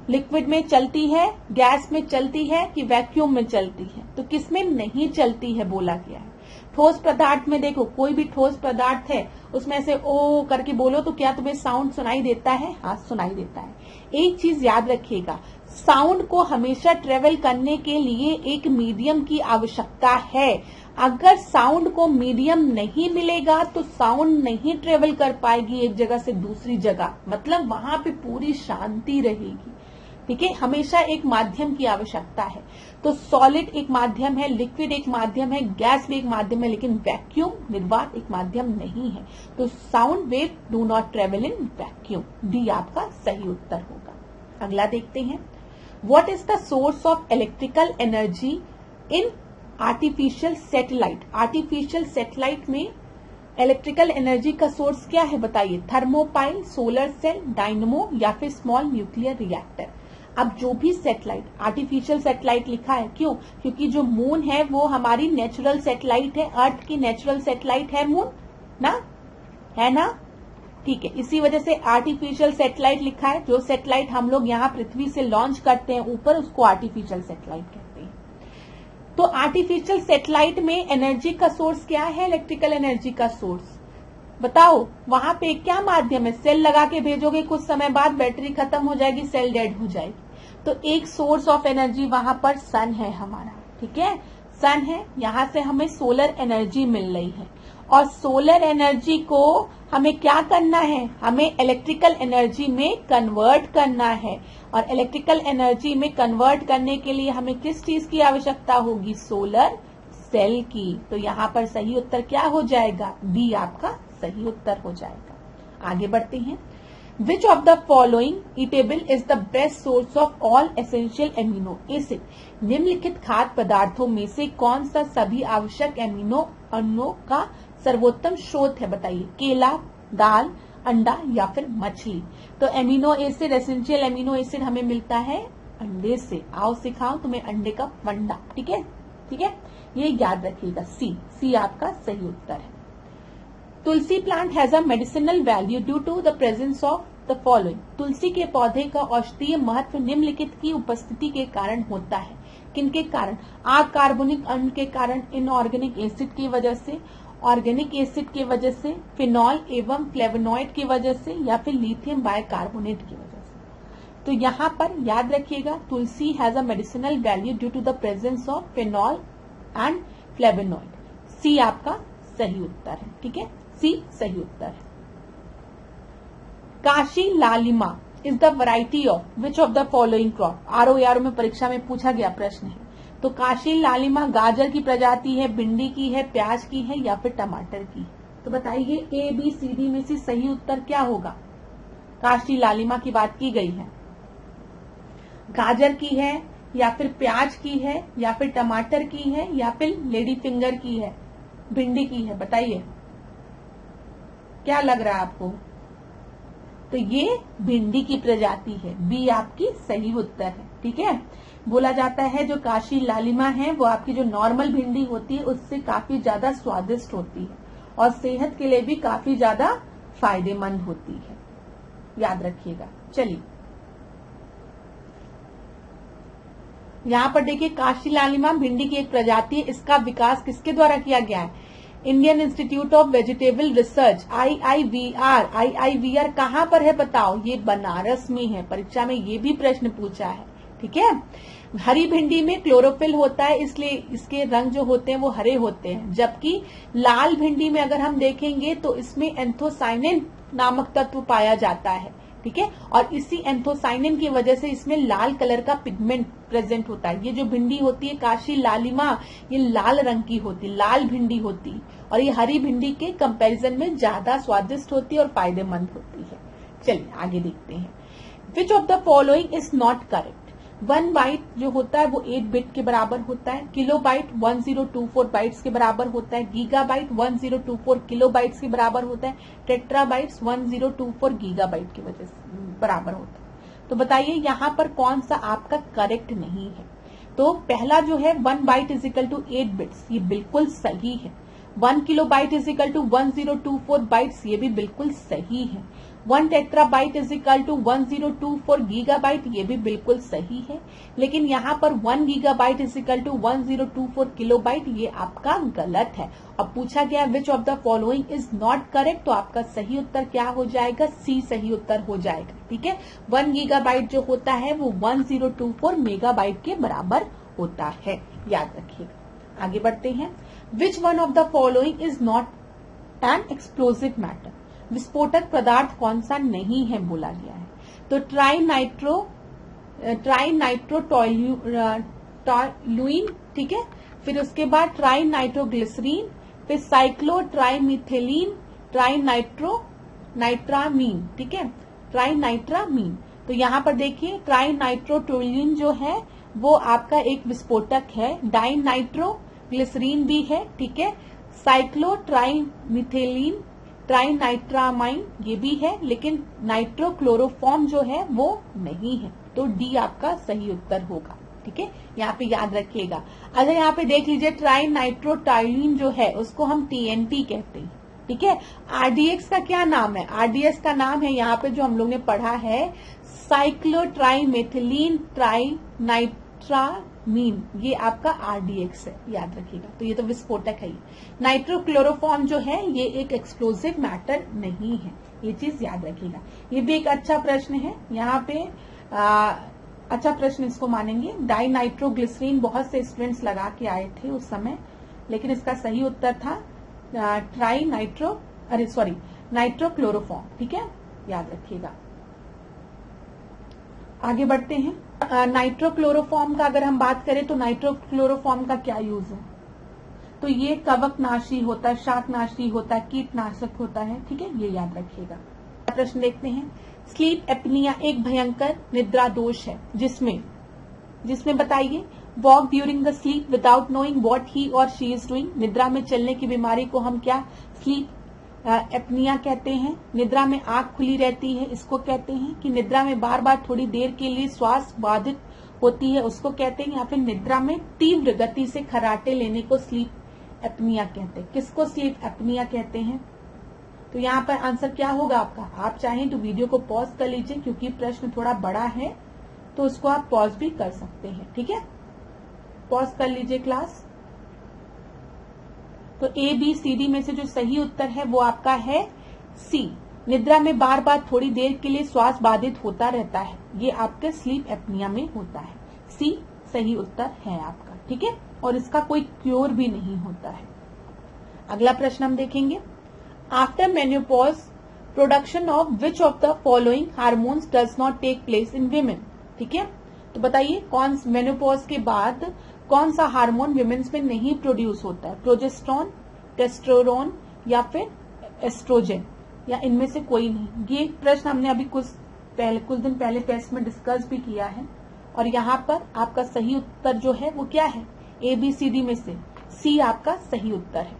Speaker 1: लिक्विड में चलती है, गैस में चलती है कि वैक्यूम में चलती है? तो किसमें नहीं चलती है बोला गया है? ठोस पदार्थ में देखो, कोई भी ठोस पदार्थ है उसमें से ओ करके बोलो तो क्या तुम्हें साउंड सुनाई देता है? हाँ, सुनाई देता है। एक चीज याद रखिएगा, साउंड को हमेशा ट्रेवल करने के लिए एक मीडियम की आवश्यकता है। अगर साउंड को मीडियम नहीं मिलेगा तो साउंड नहीं ट्रेवल कर पाएगी एक जगह से दूसरी जगह, मतलब वहां पे पूरी शांति रहेगी। ठीक है, हमेशा एक माध्यम की आवश्यकता है। तो सॉलिड एक माध्यम है, लिक्विड एक माध्यम है, गैस भी एक माध्यम है, लेकिन वैक्यूम, निर्वात एक माध्यम नहीं है। तो sound wave do not travel in vacuum. D आपका सही उत्तर होगा। अगला देखते हैं, what is the source of electrical energy in artificial satellite? Artificial satellite में इलेक्ट्रिकल एनर्जी का सोर्स क्या है बताइए? थर्मोपाइल, सोलर सेल, डायनमो या फिर स्मॉल न्यूक्लियर रिएक्टर। अब जो भी सैटेलाइट, आर्टिफिशियल सैटेलाइट लिखा है, क्यों? क्योंकि जो मून है वो हमारी नेचुरल सैटेलाइट है, अर्थ की नेचुरल सैटेलाइट है मून ना, है ना? ठीक है, इसी वजह से आर्टिफिशियल सैटेलाइट लिखा है। जो सैटेलाइट हम लोग यहाँ पृथ्वी से लॉन्च करते हैं ऊपर, उसको आर्टिफिशियल सैटेलाइट कहते हैं। तो आर्टिफिशियल सैटेलाइट में एनर्जी का सोर्स क्या है? इलेक्ट्रिकल एनर्जी का सोर्स बताओ। वहां पे क्या माध्यम है? सेल लगा के भेजोगे, कुछ समय बाद बैटरी खत्म हो जाएगी, सेल डेड हो जाएगी। तो एक सोर्स ऑफ एनर्जी वहां पर सन है हमारा। ठीक है, सन है, यहां से हमें सोलर एनर्जी मिल रही है। और सोलर एनर्जी को हमें क्या करना है? हमें इलेक्ट्रिकल एनर्जी में कन्वर्ट करना है। और इलेक्ट्रिकल एनर्जी में कन्वर्ट करने के लिए हमें किस चीज की आवश्यकता होगी? सोलर सेल की। तो यहाँ पर सही उत्तर क्या हो जाएगा? बी आपका सही उत्तर हो जाएगा। आगे बढ़ते हैं, which of the following eatable is the best source of all essential amino acid? निम्नलिखित खाद्य पदार्थों में से कौन सा सभी आवश्यक एमिनो अणुओं का सर्वोत्तम स्रोत है बताइए? केला, दाल, अंडा या फिर मछली? तो amino acid, essential amino acid हमें मिलता है अंडे से। आओ सिखाओ तुम्हें अंडे का फंडा। ठीक है, ठीक है, ये याद रखिएगा। सी आपका सही उत्तर है। Tulsi plant has a medicinal value due to the presence of the following. तुलसी के पौधे का औषधीय महत्व निम्नलिखित की उपस्थिति के कारण होता है। किनके कारण? अकार्बनिक अम्ल के कारण, इनऑर्गेनिक एसिड की वजह से, ऑर्गेनिक एसिड की वजह से, फिनॉल एवं फ्लेवोनॉइड की वजह से, या फिर लिथियम बाइकार्बोनेट की वजह से। तो यहाँ पर याद रखिएगा, tulsi has a medicinal value due to the presence of phenol and flavonoid. C आपका सही उत्तर है। ठीक है, सी सही उत्तर है। काशी लालिमा is the variety of which of the following crop? RO में परीक्षा में पूछा गया प्रश्न है। तो काशी लालिमा गाजर की प्रजाति है, भिंडी की है, प्याज की है या फिर टमाटर की? तो बताइए ए बी सी डी में से सही उत्तर क्या होगा? काशी लालिमा की बात की गई है, गाजर की है या फिर प्याज की है या फिर टमाटर की है या फिर लेडी फिंगर की है, भिंडी की है? बताइए क्या लग रहा है आपको? तो ये भिंडी की प्रजाति है। बी आपकी सही उत्तर है। ठीक है, बोला जाता है जो काशी लालिमा है वो आपकी जो नॉर्मल भिंडी होती है उससे काफी ज्यादा स्वादिष्ट होती है और सेहत के लिए भी काफी ज्यादा फायदेमंद होती है, याद रखिएगा। चलिए यहाँ पर देखिए, काशी लालिमा भिंडी की एक प्रजाति है। इसका विकास किसके द्वारा किया गया है? Indian institute of vegetable research, IIVR। IIVR कहाँ पर है बताओ? ये बनारस में है। परीक्षा में ये भी प्रश्न पूछा है। ठीक है, हरी भिंडी में क्लोरोफिल होता है, इसलिए इसके रंग जो होते हैं वो हरे होते हैं। जबकि लाल भिंडी में अगर हम देखेंगे तो इसमें एंथोसाइनिन नामक तत्व पाया जाता है। ठीक है, और इसी एंथोसाइनिन की वजह से इसमें लाल कलर का पिगमेंट प्रेजेंट होता है। ये जो भिंडी होती है काशी लालिमा, ये लाल रंग की होती, लाल भिंडी होती, और ये हरी भिंडी के कंपैरिजन में ज्यादा स्वादिष्ट होती है और फायदेमंद होती है। चलिए आगे देखते हैं, which of the following is not correct? 1 byte जो होता है वो 8 बिट के बराबर होता है, किलो बाइट 1024 बाइट्स के बराबर होता है, गीगा बाइट 1024 किलो बाइट्स के बराबर होता है, टेट्रा बाइट्स 1024 गीगा बाइट की वजह से बराबर होता है। तो बताइए यहाँ पर कौन सा आपका करेक्ट नहीं है? तो पहला जो है 1 byte is equal to 8 bits, ये बिल्कुल सही है। 1 kilobyte is equal to 1024 bytes, ये भी बिल्कुल सही है। 1 terabyte is equal to 1024 gigabyte, ये भी बिल्कुल सही है। लेकिन यहाँ पर 1 gigabyte is equal to 1024 kilobyte, ये आपका गलत है। अब पूछा गया which of the following is not correct, तो आपका सही उत्तर क्या हो जाएगा, सी सही उत्तर हो जाएगा। ठीक है, 1 गीगाबाइट जो होता है वो 1024 मेगाबाइट के बराबर होता है, याद रखिएगा। आगे बढ़ते हैं। Which one of the following is not an explosive matter, विस्फोटक पदार्थ कौन सा नहीं है बोला गया है। तो ट्राइनाइट्रोटोलुइन, ठीक है, फिर उसके बाद ट्राइनाइट्रोग्लिसरीन, फिर साइक्लोट्राइमिथेलीन, ट्राइनाइट्रामीन, ठीक है, ट्राइनाइट्रामीन। तो यहाँ पर देखिए ट्राइनाइट्रोटोलुइन जो है वो आपका एक विस्फोटक है, डाइनाइट्रोग्लिसरीन भी है, ठीक है, साइक्लोट्राइमिथेलीन, ट्राइनाइट्रामाइन ये भी है, लेकिन नाइट्रोक्लोरोफॉर्म जो है वो नहीं है। तो डी आपका सही उत्तर होगा। ठीक है, यहाँ पे याद रखिएगा। अच्छा यहाँ पे देख लीजिए ट्राइनाइट्रोटाइलिन जो है उसको हम टीएनटी कहते हैं। ठीक है, आरडीएक्स का क्या नाम है, आरडीएक्स का नाम है यहाँ पे जो हम लोग ने पढ़ा है साइक्लोट्राइमेथिलीन ट्राइनाइट्रामीन, ये आपका आरडीएक्स है, याद रखिएगा। तो ये तो विस्फोटक है। नाइट्रोक्लोरोफॉर्म जो है ये एक एक्सप्लोजिव मैटर नहीं है, ये चीज याद रखिएगा। ये भी एक अच्छा प्रश्न है यहाँ पे, अच्छा प्रश्न इसको मानेंगे। डाइनाइट्रोग्लिसरीन बहुत से स्टूडेंट्स लगा के आए थे उस समय, लेकिन इसका सही उत्तर था नाइट्रोक्लोरोफॉर्म। ठीक है, याद रखिएगा। आगे बढ़ते हैं। नाइट्रोक्लोरोफॉर्म का अगर हम बात करें तो नाइट्रोक्लोरोफॉर्म का क्या यूज है, तो ये कवकनाशी होता है, शाकनाशी होता है, कीटनाशक होता है। ठीक है, ये याद रखिएगा। प्रश्न देखते हैं। स्लीप एपनिया एक भयंकर निद्रा दोष है जिसमें बताइए walk during the sleep without knowing what he और शी इज डूइंग। निद्रा में चलने की बीमारी को हम क्या स्लीप एपनिया कहते हैं। निद्रा में आंख खुली रहती है, इसको कहते हैं। कि निद्रा में बार बार थोड़ी देर के लिए श्वास बाधित होती है, उसको कहते हैं। या फिर निद्रा में तीव्र गति से खर्राटे लेने को स्लीप एपनिया कहते हैं। किसको स्लीप एपनिया कहते हैं? तो यहाँ पर आंसर क्या होगा आपका? आप चाहें तो वीडियो को पॉज कर लीजिए, क्योंकि प्रश्न थोड़ा बड़ा है तो उसको आप पॉज भी कर सकते हैं। ठीक है, पॉज कर लीजिए क्लास। तो ए बी सी डी में से जो सही उत्तर है वो आपका है सी। निद्रा में बार बार थोड़ी देर के लिए श्वास बाधित होता रहता है, ये आपके स्लीप एपनिया में होता है। सी सही उत्तर है आपका। ठीक है, और इसका कोई क्योर भी नहीं होता है। अगला प्रश्न हम देखेंगे। After menopause production of which of the following hormones does not take place in women. ठीक है, तो बताइए कौन मेन्योपॉज के बाद कौन सा हार्मोन विमेन्स में नहीं प्रोड्यूस होता है? प्रोजेस्टेरोन, टेस्टोस्टेरोन या फिर एस्ट्रोजन, या इनमें से कोई नहीं। ये प्रश्न हमने अभी कुछ दिन पहले टेस्ट में डिस्कस भी किया है। और यहाँ पर आपका सही उत्तर जो है वो क्या है? ए बी सी डी में से सी आपका सही उत्तर है।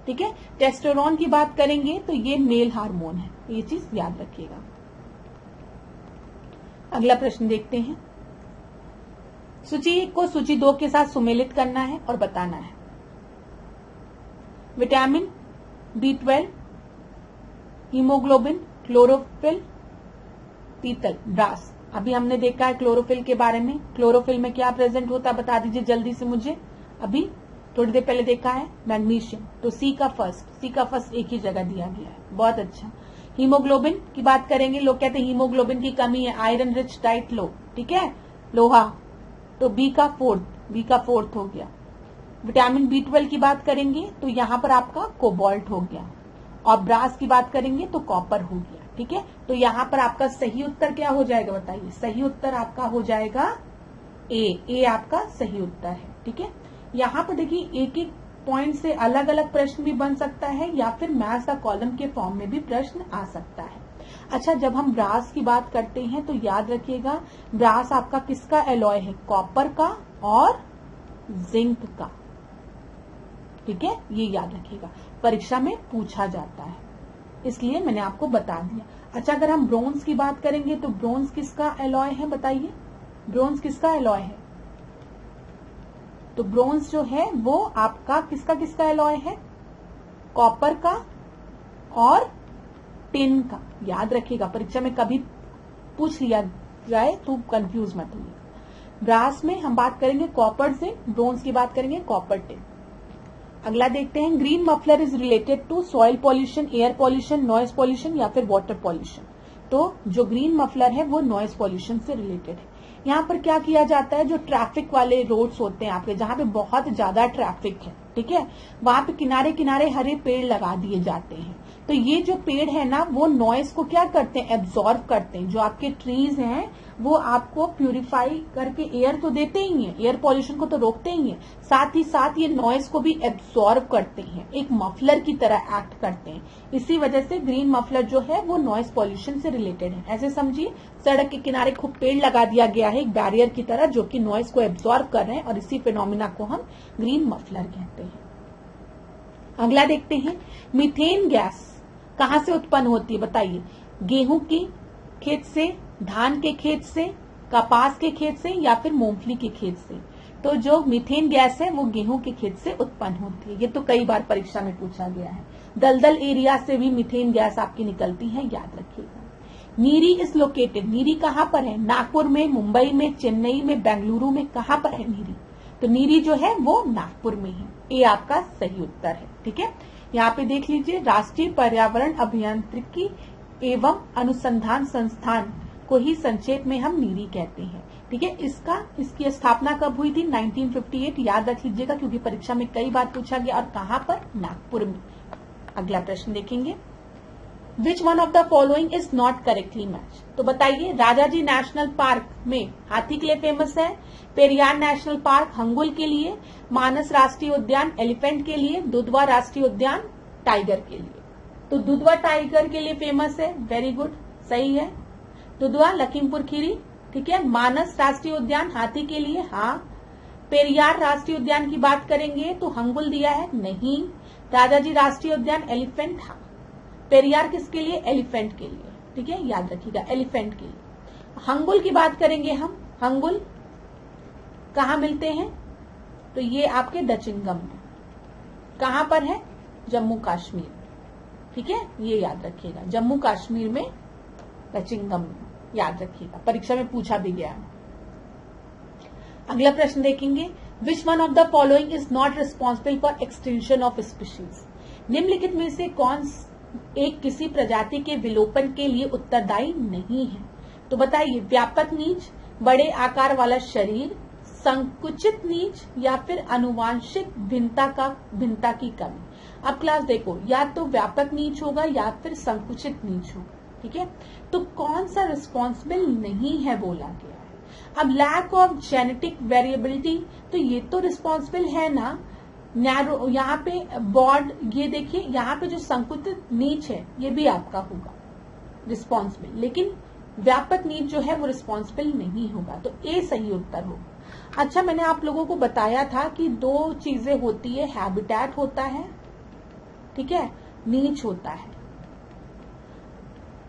Speaker 1: ठीक है, टेस्टोस्टेरोन की बात करेंगे तो ये मेल हार्मोन है, ये चीज याद रखिएगा। अगला प्रश्न देखते हैं। सूची 1 को सूची 2 के साथ सुमेलित करना है और बताना है। विटामिन B12, हीमोग्लोबिन, क्लोरोफिल, पीतल, ब्रास। अभी हमने देखा है क्लोरोफिल के बारे में। क्लोरोफिल में क्या प्रेजेंट होता है बता दीजिए जल्दी से मुझे। अभी थोड़ी देर पहले देखा है मैग्नीशियम। तो सी का फर्स्ट एक ही जगह दिया गया है, बहुत अच्छा। हीमोग्लोबिन की बात करेंगे, लोग कहते हैं हीमोग्लोबिन की कमी है, आयरन रिच डाइट लो। ठीक है, लोहा। तो बी का फोर्थ हो गया। विटामिन B12 की बात करेंगे तो यहाँ पर आपका कोबाल्ट हो गया। और ब्रास की बात करेंगे तो कॉपर हो गया। ठीक है, तो यहाँ पर आपका सही उत्तर क्या हो जाएगा बताइए? सही उत्तर आपका हो जाएगा ए आपका सही उत्तर है। ठीक है, यहाँ पर देखिए एक एक पॉइंट से अलग अलग प्रश्न भी बन सकता है, या फिर मैथ्स का कॉलम के फॉर्म में भी प्रश्न आ सकता है। अच्छा, जब हम ब्रास की बात करते हैं तो याद रखिएगा ब्रास आपका किसका एलॉय है? कॉपर का और जिंक का। ठीक है, ये याद रखिएगा, परीक्षा में पूछा जाता है, इसलिए मैंने आपको बता दिया। अच्छा, अगर हम ब्रोंज की बात करेंगे तो ब्रोंज किसका एलॉय है बताइए? ब्रोंज किसका एलॉय है? तो ब्रोंज जो है वो आपका किसका एलॉय है? कॉपर का और टिन का, याद रखिएगा परीक्षा में कभी पूछ लिया जाए तो कंफ्यूज मत होइए। ब्रास में हम बात करेंगे कॉपर से, ब्रोंज की बात करेंगे कॉपर टिन। अगला देखते हैं, green muffler is related to soil pollution, air pollution, noise pollution या फिर वाटर पॉल्यूशन। तो जो ग्रीन मफलर है वो नॉइज पॉल्यूशन से रिलेटेड है। यहाँ पर क्या किया जाता है, जो ट्रैफिक वाले रोड्स होते हैं आपके, जहाँ पे बहुत ज्यादा ट्रैफिक है, ठीक है, वहां पे किनारे किनारे हरे पेड़ लगा दिए जाते हैं। तो ये जो पेड़ है ना वो नॉइज को क्या करते हैं, एब्जॉर्ब करते हैं। जो आपके ट्रीज हैं वो आपको प्यूरिफाई करके एयर तो देते ही हैं, एयर पॉल्यूशन को तो रोकते ही हैं, साथ ही साथ ये नॉइज को भी एब्जॉर्ब करते हैं, एक मफलर की तरह एक्ट करते हैं। इसी वजह से ग्रीन मफलर जो है वो नॉइज पॉल्यूशन से रिलेटेड है। ऐसे समझिए सड़क के किनारे खूब पेड़ लगा दिया गया है एक बैरियर की तरह, जो कि नॉइज को एब्जॉर्ब कर रहे हैं, और इसी फिनोमिना को हम ग्रीन मफलर कहते हैं। अगला देखते हैं, मीथेन गैस कहां से उत्पन्न होती है बताइए। गेहूं के खेत से, धान के खेत से, कपास के खेत से या फिर मूंगफली के खेत से। तो जो मीथेन गैस है वो गेहूं के खेत से उत्पन्न होती है। ये तो कई बार परीक्षा में पूछा गया है। दलदल एरिया से भी मीथेन गैस आपकी निकलती है, याद रखिएगा। नीरी इज लोकेटेड, नीरी कहां पर है, नागपुर में, मुंबई में, चेन्नई में, बेंगलुरु में, कहां पर है नीरी। तो नीरी जो है वो नागपुर में है। ये आपका सही उत्तर है, ठीक है। यहाँ पे देख लीजिए, राष्ट्रीय पर्यावरण अभियांत्रिकी एवं अनुसंधान संस्थान को ही संक्षेप में हम नीरी कहते हैं, ठीक है। इसकी स्थापना कब हुई थी, 1958, याद रख लीजिएगा क्योंकि परीक्षा में कई बार पूछा गया। और कहां पर, नागपुर में। अगला प्रश्न देखेंगे, which one of the following is not correctly match. तो बताइए, राजाजी नेशनल पार्क में हाथी के लिए फेमस है, पेरियार नेशनल पार्क हंगुल के लिए, मानस राष्ट्रीय उद्यान एलिफेंट के लिए, दुधवा राष्ट्रीय उद्यान टाइगर के लिए। तो दुधवा टाइगर के लिए फेमस है, वेरी गुड, सही है। दुधवा लखीमपुर खीरी, ठीक है। मानस राष्ट्रीय उद्यान हाथी के लिए, हाँ। पेरियार राष्ट्रीय उद्यान की बात करेंगे तो हंगुल दिया है, नहीं। राजाजी राष्ट्रीय उद्यान एलिफेंट, हाँ। पेरियार किसके लिए, एलिफेंट के लिए, ठीक है, याद रखिएगा, एलिफेंट के लिए। हंगुल की बात करेंगे हम, हंगुल कहाँ मिलते हैं, तो ये आपके दचिंगम में। कहां पर है, जम्मू कश्मीर, ठीक है, ये याद रखिएगा, जम्मू कश्मीर में दचिंगम में, याद रखिएगा, परीक्षा में पूछा भी गया है। अगला प्रश्न देखेंगे, which one of the following is not responsible for extension of species. निम्नलिखित में से कौन एक किसी प्रजाति के विलोपन के लिए उत्तरदायी नहीं है। तो बताइए, व्यापक नीच, बड़े आकार वाला शरीर, संकुचित नीच या फिर अनुवांशिक भिन्नता की कमी। अब क्लास देखो, या तो व्यापक नीच होगा या फिर संकुचित नीच होगा, ठीक है। तो कौन सा रिस्पॉन्सिबल नहीं है बोला गया है। अब लैक ऑफ जेनेटिक वेरिएबिलिटी, तो ये तो रिस्पॉन्सिबल है ना। नैरो, यहाँ पे बॉड, ये देखिए यहाँ पे जो संकुचित नीच है ये भी आपका होगा रिस्पॉन्सिबल, लेकिन व्यापक नीच जो है वो रिस्पॉन्सिबल नहीं होगा। तो ए सही उत्तर होगा। अच्छा, मैंने आप लोगों को बताया था कि दो चीजें होती है, हैबिटेट होता है, ठीक है, नीच होता है।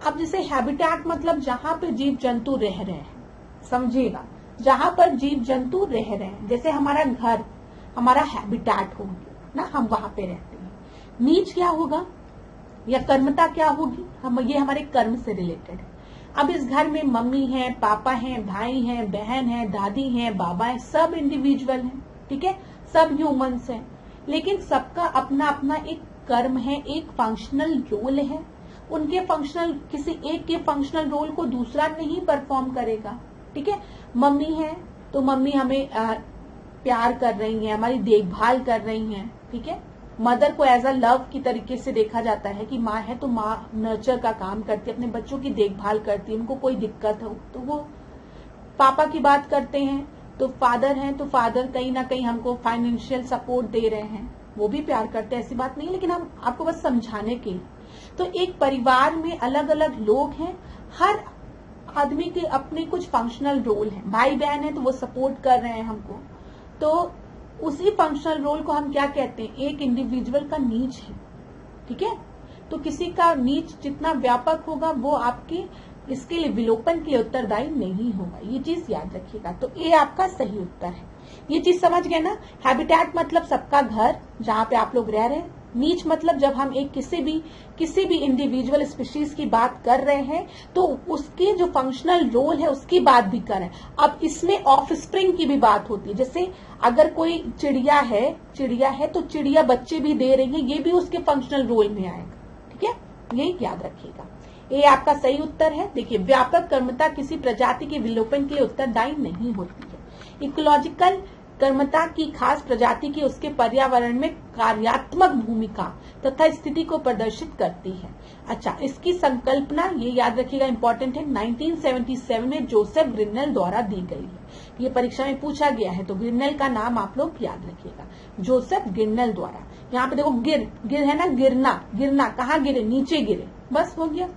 Speaker 1: अब जैसे हैबिटेट मतलब जहां पे जीव जंतु रह रहे हैं, समझिएगा, जहां पर जीव जंतु रह रहे हैं, जैसे हमारा घर हमारा हैबिटेट हो गया ना, हम वहां पे रहते हैं। नीच क्या होगा या कर्मता क्या होगी, ये हमारे कर्म से रिलेटेड है। अब इस घर में मम्मी है, पापा हैं, भाई हैं, बहन है, दादी हैं, बाबा हैं, सब इंडिविजुअल हैं, ठीक है, सब ह्यूमंस हैं, लेकिन सबका अपना अपना एक कर्म है, एक फंक्शनल रोल है। उनके फंक्शनल, किसी एक के फंक्शनल रोल को दूसरा नहीं परफॉर्म करेगा, ठीक है। मम्मी है तो मम्मी हमें प्यार कर रही हैं, हमारी देखभाल कर रही हैं, ठीक है। मदर को एज अ लव की तरीके से देखा जाता है कि माँ है तो माँ नर्चर का काम करती है, अपने बच्चों की देखभाल करती है, उनको कोई दिक्कत हो तो वो। पापा की बात करते हैं तो फादर हैं, तो फादर कहीं ना कहीं हमको फाइनेंशियल सपोर्ट दे रहे हैं, वो भी प्यार करते हैं, ऐसी बात नहीं, लेकिन हम आपको बस समझाने के लिए। तो एक परिवार में अलग अलग लोग हैं, हर आदमी के अपने कुछ फंक्शनल रोल हैं। भाई बहन है तो वो सपोर्ट कर रहे हैं हमको, तो उसी फंक्शनल रोल को हम क्या कहते हैं, एक इंडिविजुअल का नीच है, ठीक है। तो किसी का नीच जितना व्यापक होगा वो आपके इसके लिए विलोपन के लिए उत्तरदायी नहीं होगा, ये चीज याद रखिएगा। तो ये आपका सही उत्तर है। ये चीज समझ गए ना। हैबिटेट मतलब सबका घर, जहां पे आप लोग रह रहे हैं, नीच मतलब जब हम एक किसी भी इंडिविजुअल स्पीशीज की बात कर रहे हैं तो उसके जो फंक्शनल रोल है उसकी बात भी कर रहे हैं। अब इसमें ऑफस्प्रिंग की भी बात होती है, जैसे अगर कोई चिड़िया है तो चिड़िया बच्चे भी दे रही है, ये भी उसके फंक्शनल रोल में आएगा। ठीक है, ये याद रखिएगा। ये आपका सही उत्तर है। देखिए, व्यापक कर्मता किसी प्रजाति के विलोपन के लिए उत्तरदायी नहीं होती है। इकोलॉजिकल कर्मता की खास प्रजाति की उसके पर्यावरण में कार्यात्मक भूमिका तथा स्थिति को प्रदर्शित करती है। अच्छा, इसकी संकल्पना ये याद रखिएगा, इंपॉर्टेंट है, 1977 में जोसेफ ग्रिन्नेल द्वारा दी गई है। ये परीक्षा में पूछा गया है, तो ग्रिन्नेल का नाम आप लोग याद रखिएगा, जोसेफ ग्रिन्नेल द्वारा। यहाँ पे देखो गिर है ना, गिरना कहाँ गिरे, नीचे गिरे, बस हो गया।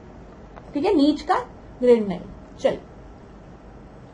Speaker 1: ठीक है, नीच का ग्रिन्नेल। चलिए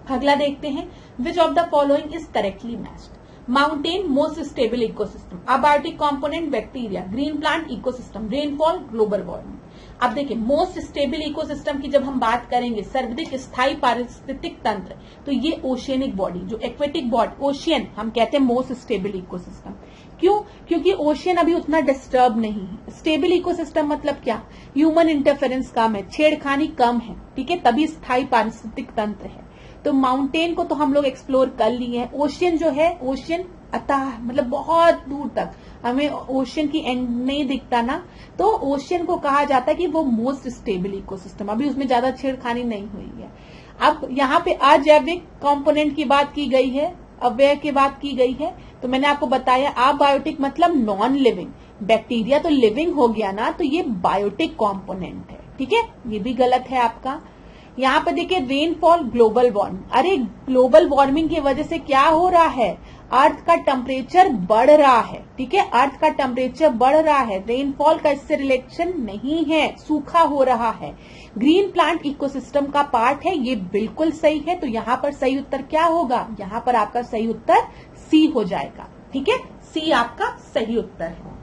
Speaker 1: अगला देखते हैं, which of the following is correctly matched. Mountain most stable ecosystem, abiotic component bacteria, green plant ecosystem, rainfall, global warming. अब देखिए, मोस्ट स्टेबल इकोसिस्टम की जब हम बात करेंगे, सर्वाधिक स्थायी पारिस्थितिक तंत्र, तो ये ओशियनिक बॉडी, जो एक्वेटिक बॉडी, ओशियन हम कहते हैं मोस्ट स्टेबल इकोसिस्टम। क्यों? क्योंकि ओशियन अभी उतना डिस्टर्ब नहीं है। स्टेबल इकोसिस्टम मतलब क्या? ह्यूमन इंटरफेरेंस कम है, छेड़खानी कम है, ठीक है, तभी स्थायी पारिस्थितिक तंत्र है। तो माउंटेन को तो हम लोग एक्सप्लोर कर लिए हैं। ओशियन जो है, ओशियन अतः मतलब बहुत दूर तक हमें ओशियन की एंड नहीं दिखता ना, तो ओशियन को कहा जाता है कि वो मोस्ट स्टेबल इकोसिस्टम, अभी उसमें ज्यादा छेड़खानी नहीं हुई है। अब यहाँ पे अजैविक कंपोनेंट की बात की गई है, अव्यय की बात की गई है, तो मैंने आपको बताया अबायोटिक मतलब नॉन लिविंग, बैक्टीरिया तो लिविंग हो गया ना, तो ये बायोटिक कंपोनेंट है। ठीक है, ये भी गलत है आपका। यहाँ पर देखिए, रेनफॉल, ग्लोबल वार्मिंग, अरे ग्लोबल वार्मिंग की वजह से क्या हो रहा है, अर्थ का टेम्परेचर बढ़ रहा है। ठीक है, अर्थ का टेम्परेचर बढ़ रहा है, रेनफॉल का इससे रिलेशन नहीं है, सूखा हो रहा है। ग्रीन प्लांट इकोसिस्टम का पार्ट है, ये बिल्कुल सही है। तो यहाँ पर सही उत्तर क्या होगा? यहाँ पर आपका सही उत्तर सी हो जाएगा। ठीक है, सी आपका सही उत्तर है।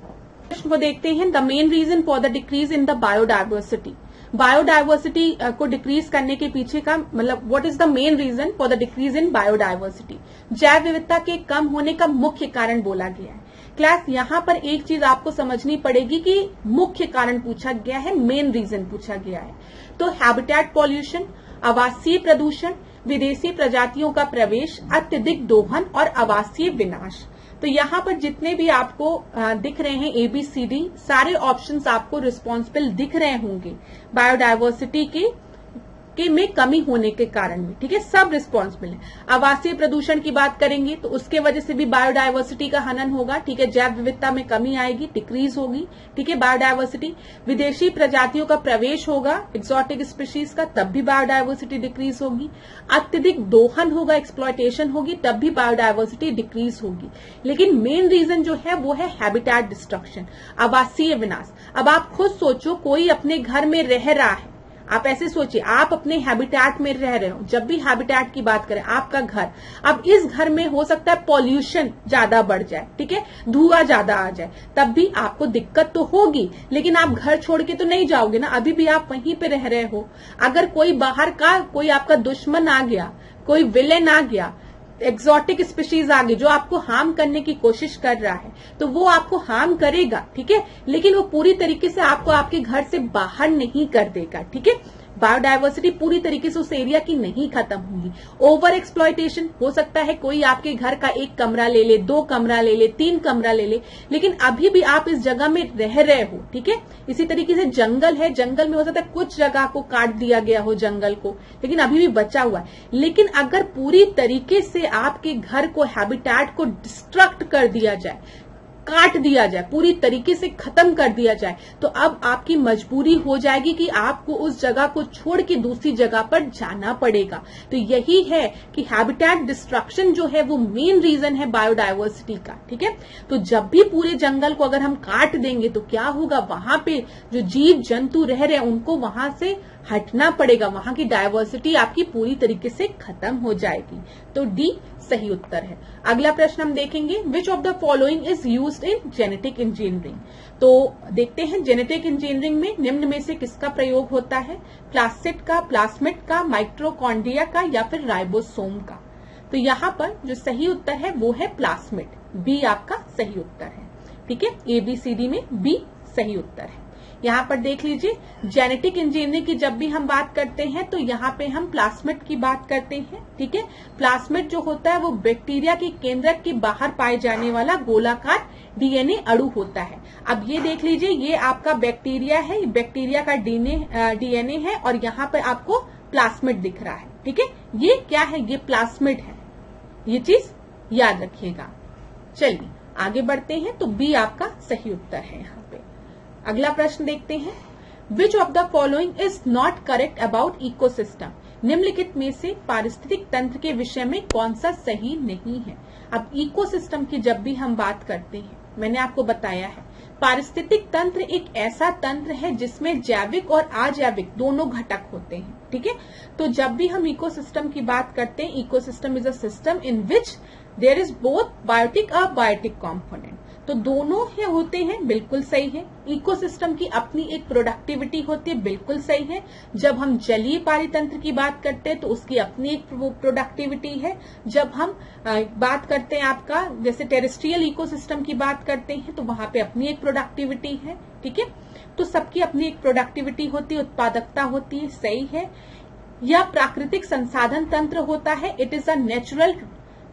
Speaker 1: प्रश्न को देखते हैं, the main reason for the decrease in the biodiversity. Biodiversity को डिक्रीज करने के पीछे का मतलब what is the main reason for the decrease in biodiversity? जैव विविधता के कम होने का मुख्य कारण बोला गया है। क्लास, यहाँ पर एक चीज आपको समझनी पड़ेगी कि मुख्य कारण पूछा गया है, मेन रीजन पूछा गया है। तो हैबिटेट पॉल्यूशन, आवासीय प्रदूषण, विदेशी प्रजातियों का प्रवेश, अत्यधिक दोहन और आवासीय विनाश। तो यहाँ पर जितने भी आपको दिख रहे हैं ABCD, सारे ऑप्शंस आपको रिस्पॉन्सिबल दिख रहे होंगे बायोडाइवर्सिटी के में कमी होने के कारण में। ठीक है, सब रिस्पॉन्सिबल है। आवासीय प्रदूषण की बात करेंगे तो उसके वजह से भी बायोडाइवर्सिटी का हनन होगा। ठीक है, जैव विविधता में कमी आएगी, डिक्रीज होगी। ठीक है, बायोडाइवर्सिटी, विदेशी प्रजातियों का प्रवेश होगा, एक्सोटिक स्पीशीज का, तब भी बायोडाइवर्सिटी डिक्रीज होगी। अत्यधिक दोहन होगा, एक्सप्लॉयटेशन होगी, तब भी बायोडाइवर्सिटी डिक्रीज होगी। लेकिन मेन रीजन जो है वो है हैबिटेट डिस्ट्रक्शन, आवासीय विनाश। अब आप खुद सोचो, कोई अपने घर में रह रहा है, आप ऐसे सोचिए, आप अपने हैबिटेट में रह रहे हो। जब भी हैबिटेट की बात करें, आपका घर, अब इस घर में हो सकता है पॉल्यूशन ज्यादा बढ़ जाए, ठीक है, धुआं ज्यादा आ जाए, तब भी आपको दिक्कत तो होगी, लेकिन आप घर छोड़ के तो नहीं जाओगे ना, अभी भी आप वहीं पे रह रहे हो। अगर कोई बाहर का कोई आपका दुश्मन आ गया, कोई विलेन आ गया, एक्सोटिक स्पीशीज आ गई जो आपको हार्म करने की कोशिश कर रहा है, तो वो आपको हार्म करेगा। ठीक है, लेकिन वो पूरी तरीके से आपको आपके घर से बाहर नहीं कर देगा। ठीक है, बायोडाइवर्सिटी पूरी तरीके से उस एरिया की नहीं खत्म होगी। ओवर एक्सप्लॉयटेशन, हो सकता है कोई आपके घर का एक कमरा ले ले, 2 कमरा ले ले, 3 कमरा ले ले, लेकिन अभी भी आप इस जगह में रह रहे हो। ठीक है, इसी तरीके से जंगल है, जंगल में हो सकता है कुछ जगह को काट दिया गया हो जंगल को, लेकिन अभी भी बचा हुआ है। लेकिन अगर पूरी तरीके से आपके घर को, हैबिटेट को डिस्ट्रक्ट कर दिया जाए, काट दिया जाए, पूरी तरीके से खत्म कर दिया जाए, तो अब आपकी मजबूरी हो जाएगी कि आपको उस जगह को छोड़ के दूसरी जगह पर जाना पड़ेगा। तो यही है कि हैबिटेट डिस्ट्रक्शन जो है वो मेन रीजन है बायोडाइवर्सिटी का। ठीक है, तो जब भी पूरे जंगल को अगर हम काट देंगे तो क्या होगा, वहां पे जो जीव जंतु रह रहे हैं उनको वहां से हटना पड़ेगा, वहां की डायवर्सिटी आपकी पूरी तरीके से खत्म हो जाएगी। तो डी सही उत्तर है। अगला प्रश्न हम देखेंगे, विच of the following is used in genetic engineering. तो देखते हैं जेनेटिक इंजीनियरिंग में निम्न में से किसका प्रयोग होता है, प्लास्टिड का, प्लास्मिड का, माइटोकॉन्ड्रिया का या फिर राइबोसोम का। तो यहाँ पर जो सही उत्तर है वो है प्लास्मिड, बी आपका सही उत्तर है। ठीक है, ABCD में B सही उत्तर है। यहाँ पर देख लीजिए, जेनेटिक इंजीनियरिंग की जब भी हम बात करते हैं तो यहाँ पे हम प्लाज्मिड की बात करते हैं। ठीक है, प्लाज्मिड जो होता है वो बैक्टीरिया के केंद्रक के बाहर पाए जाने वाला गोलाकार DNA अणु होता है। अब ये देख लीजिए, ये आपका बैक्टीरिया है, बैक्टीरिया का DNA है और यहाँ पे आपको प्लाज्मिड दिख रहा है। ठीक है, ये क्या है, ये प्लाज्मिड है, ये चीज याद रखिएगा। चलिए आगे बढ़ते हैं, तो B आपका सही उत्तर है। यहाँ पे अगला प्रश्न देखते हैं, which of the following is not correct about ecosystem. निम्नलिखित में से पारिस्थितिक तंत्र के विषय में कौन सा सही नहीं है। अब इकोसिस्टम की जब भी हम बात करते हैं, मैंने आपको बताया है पारिस्थितिक तंत्र एक ऐसा तंत्र है जिसमें जैविक और अजैविक दोनों घटक होते हैं। ठीक है, तो जब भी हम इकोसिस्टम की बात करते हैं, ecosystem is a system in which there is both biotic और बायोटिक कॉम्पोनेंट, तो दोनों ही होते हैं, बिल्कुल सही है। इकोसिस्टम की अपनी एक प्रोडक्टिविटी होती है, बिल्कुल सही है। जब हम जलीय पारितंत्र की बात करते हैं तो उसकी अपनी एक प्रोडक्टिविटी है। जब हम बात करते हैं आपका जैसे टेरेस्ट्रियल इकोसिस्टम की बात करते हैं तो वहां पे अपनी एक प्रोडक्टिविटी है। ठीक है, तो सबकी अपनी एक प्रोडक्टिविटी होती है, उत्पादकता होती है, सही है। या प्राकृतिक संसाधन तंत्र होता है, it is a natural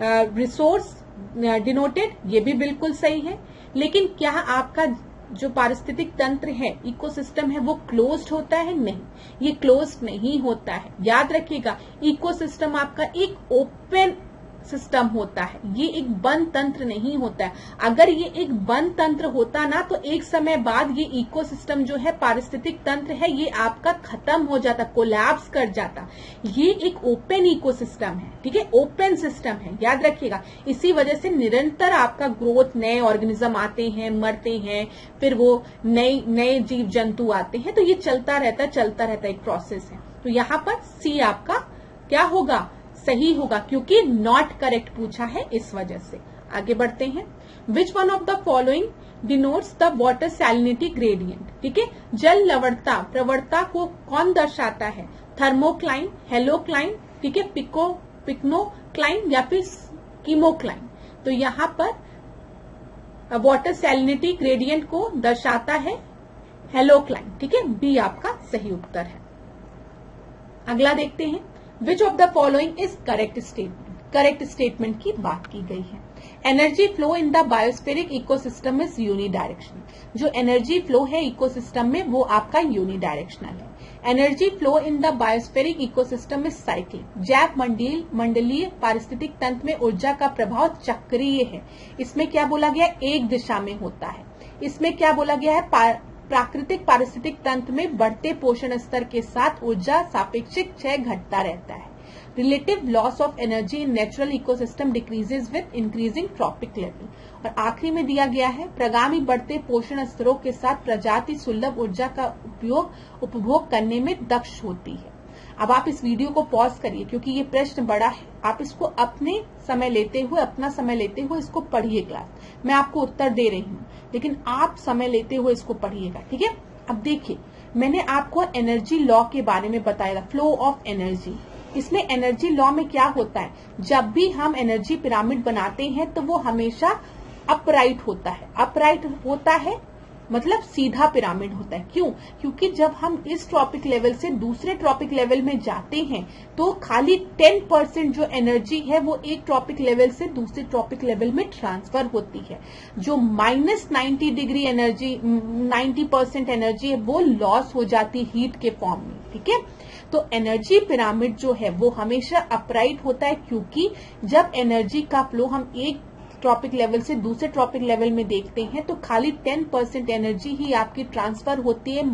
Speaker 1: resource denoted, ये भी बिल्कुल सही है। लेकिन क्या आपका जो पारिस्थितिक तंत्र है, इकोसिस्टम है, वो क्लोज्ड होता है? नहीं, ये क्लोज्ड नहीं होता है। याद रखिएगा, इकोसिस्टम आपका एक ओपन सिस्टम होता है, ये एक बंद तंत्र नहीं होता है। अगर ये एक बंद तंत्र होता ना तो एक समय बाद ये इकोसिस्टम जो है, पारिस्थितिक तंत्र है, ये आपका खत्म हो जाता, कोलैप्स कर जाता। ये एक ओपन इकोसिस्टम है, ठीक है, ओपन सिस्टम है, याद रखिएगा। इसी वजह से निरंतर आपका ग्रोथ, नए ऑर्गेनिज्म आते हैं, मरते हैं, फिर वो नए जीव जंतु आते हैं, तो ये चलता रहता एक प्रोसेस है। तो यहाँ पर सी आपका क्या होगा, सही होगा, क्योंकि नॉट करेक्ट पूछा है, इस वजह से। आगे बढ़ते हैं, which one of the following denotes the water salinity gradient. ठीक है, जल लवणता प्रवणता को कौन दर्शाता है? थर्मोक्लाइन, हेलोक्लाइन, ठीक है, पिक्नोक्लाइन या फिर कीमोक्लाइन। तो यहाँ पर वाटर सैलिनिटी ग्रेडियंट को दर्शाता है हेलोक्लाइन। ठीक है, बी आपका सही उत्तर है। अगला देखते हैं, which of the following is correct statement. Correct statement की बात की गई है। Energy flow in the biospheric ecosystem is unidirectional. जो एनर्जी फ्लो है इकोसिस्टम में वो आपका यूनिडायरेक्शनल है। Energy flow in the biospheric ecosystem is cyclic. जैव मंडलीय पारिस्थितिक तंत्र में ऊर्जा का प्रभाव चक्रीय है। इसमें क्या बोला गया, एक दिशा में होता है। इसमें क्या बोला गया है, प्राकृतिक पारिस्थितिक तंत्र में बढ़ते पोषण स्तर के साथ ऊर्जा सापेक्षिक क्षय घटता रहता है। Relative loss of energy in natural ecosystem decreases with increasing trophic level. और आखिरी में दिया गया है, प्रगामी बढ़ते पोषण स्तरों के साथ प्रजाति सुलभ ऊर्जा का उपभोग करने में दक्ष होती है। अब आप इस वीडियो को पॉज करिए, क्योंकि ये प्रश्न बड़ा है। आप इसको अपना समय लेते हुए इसको पढ़िए। क्लास मैं आपको उत्तर दे रही हूँ, लेकिन आप समय लेते हुए इसको पढ़िएगा, ठीक है। अब देखिए, मैंने आपको एनर्जी लॉ के बारे में बताया, फ्लो ऑफ एनर्जी। इसमें एनर्जी लॉ में क्या होता है, जब भी हम एनर्जी पिरामिड बनाते हैं तो वो हमेशा अपराइट होता है। अपराइट होता है मतलब सीधा पिरामिड होता है। क्यों? क्योंकि जब हम इस ट्रॉपिक लेवल से दूसरे ट्रॉपिक लेवल में जाते हैं तो खाली 10% जो एनर्जी है वो एक ट्रॉपिक लेवल से दूसरे ट्रॉपिक लेवल में ट्रांसफर होती है। जो -90 डिग्री एनर्जी, 90% एनर्जी है, वो लॉस हो जाती है हीट के फॉर्म में, ठीक है। तो एनर्जी पिरामिड जो है वो हमेशा अपराइट होता है, क्योंकि जब एनर्जी का फ्लो हम एक ट्रॉपिक लेवल से दूसरे ट्रॉपिक लेवल में देखते हैं तो खाली 10% एनर्जी ही आपकी ट्रांसफर होती है,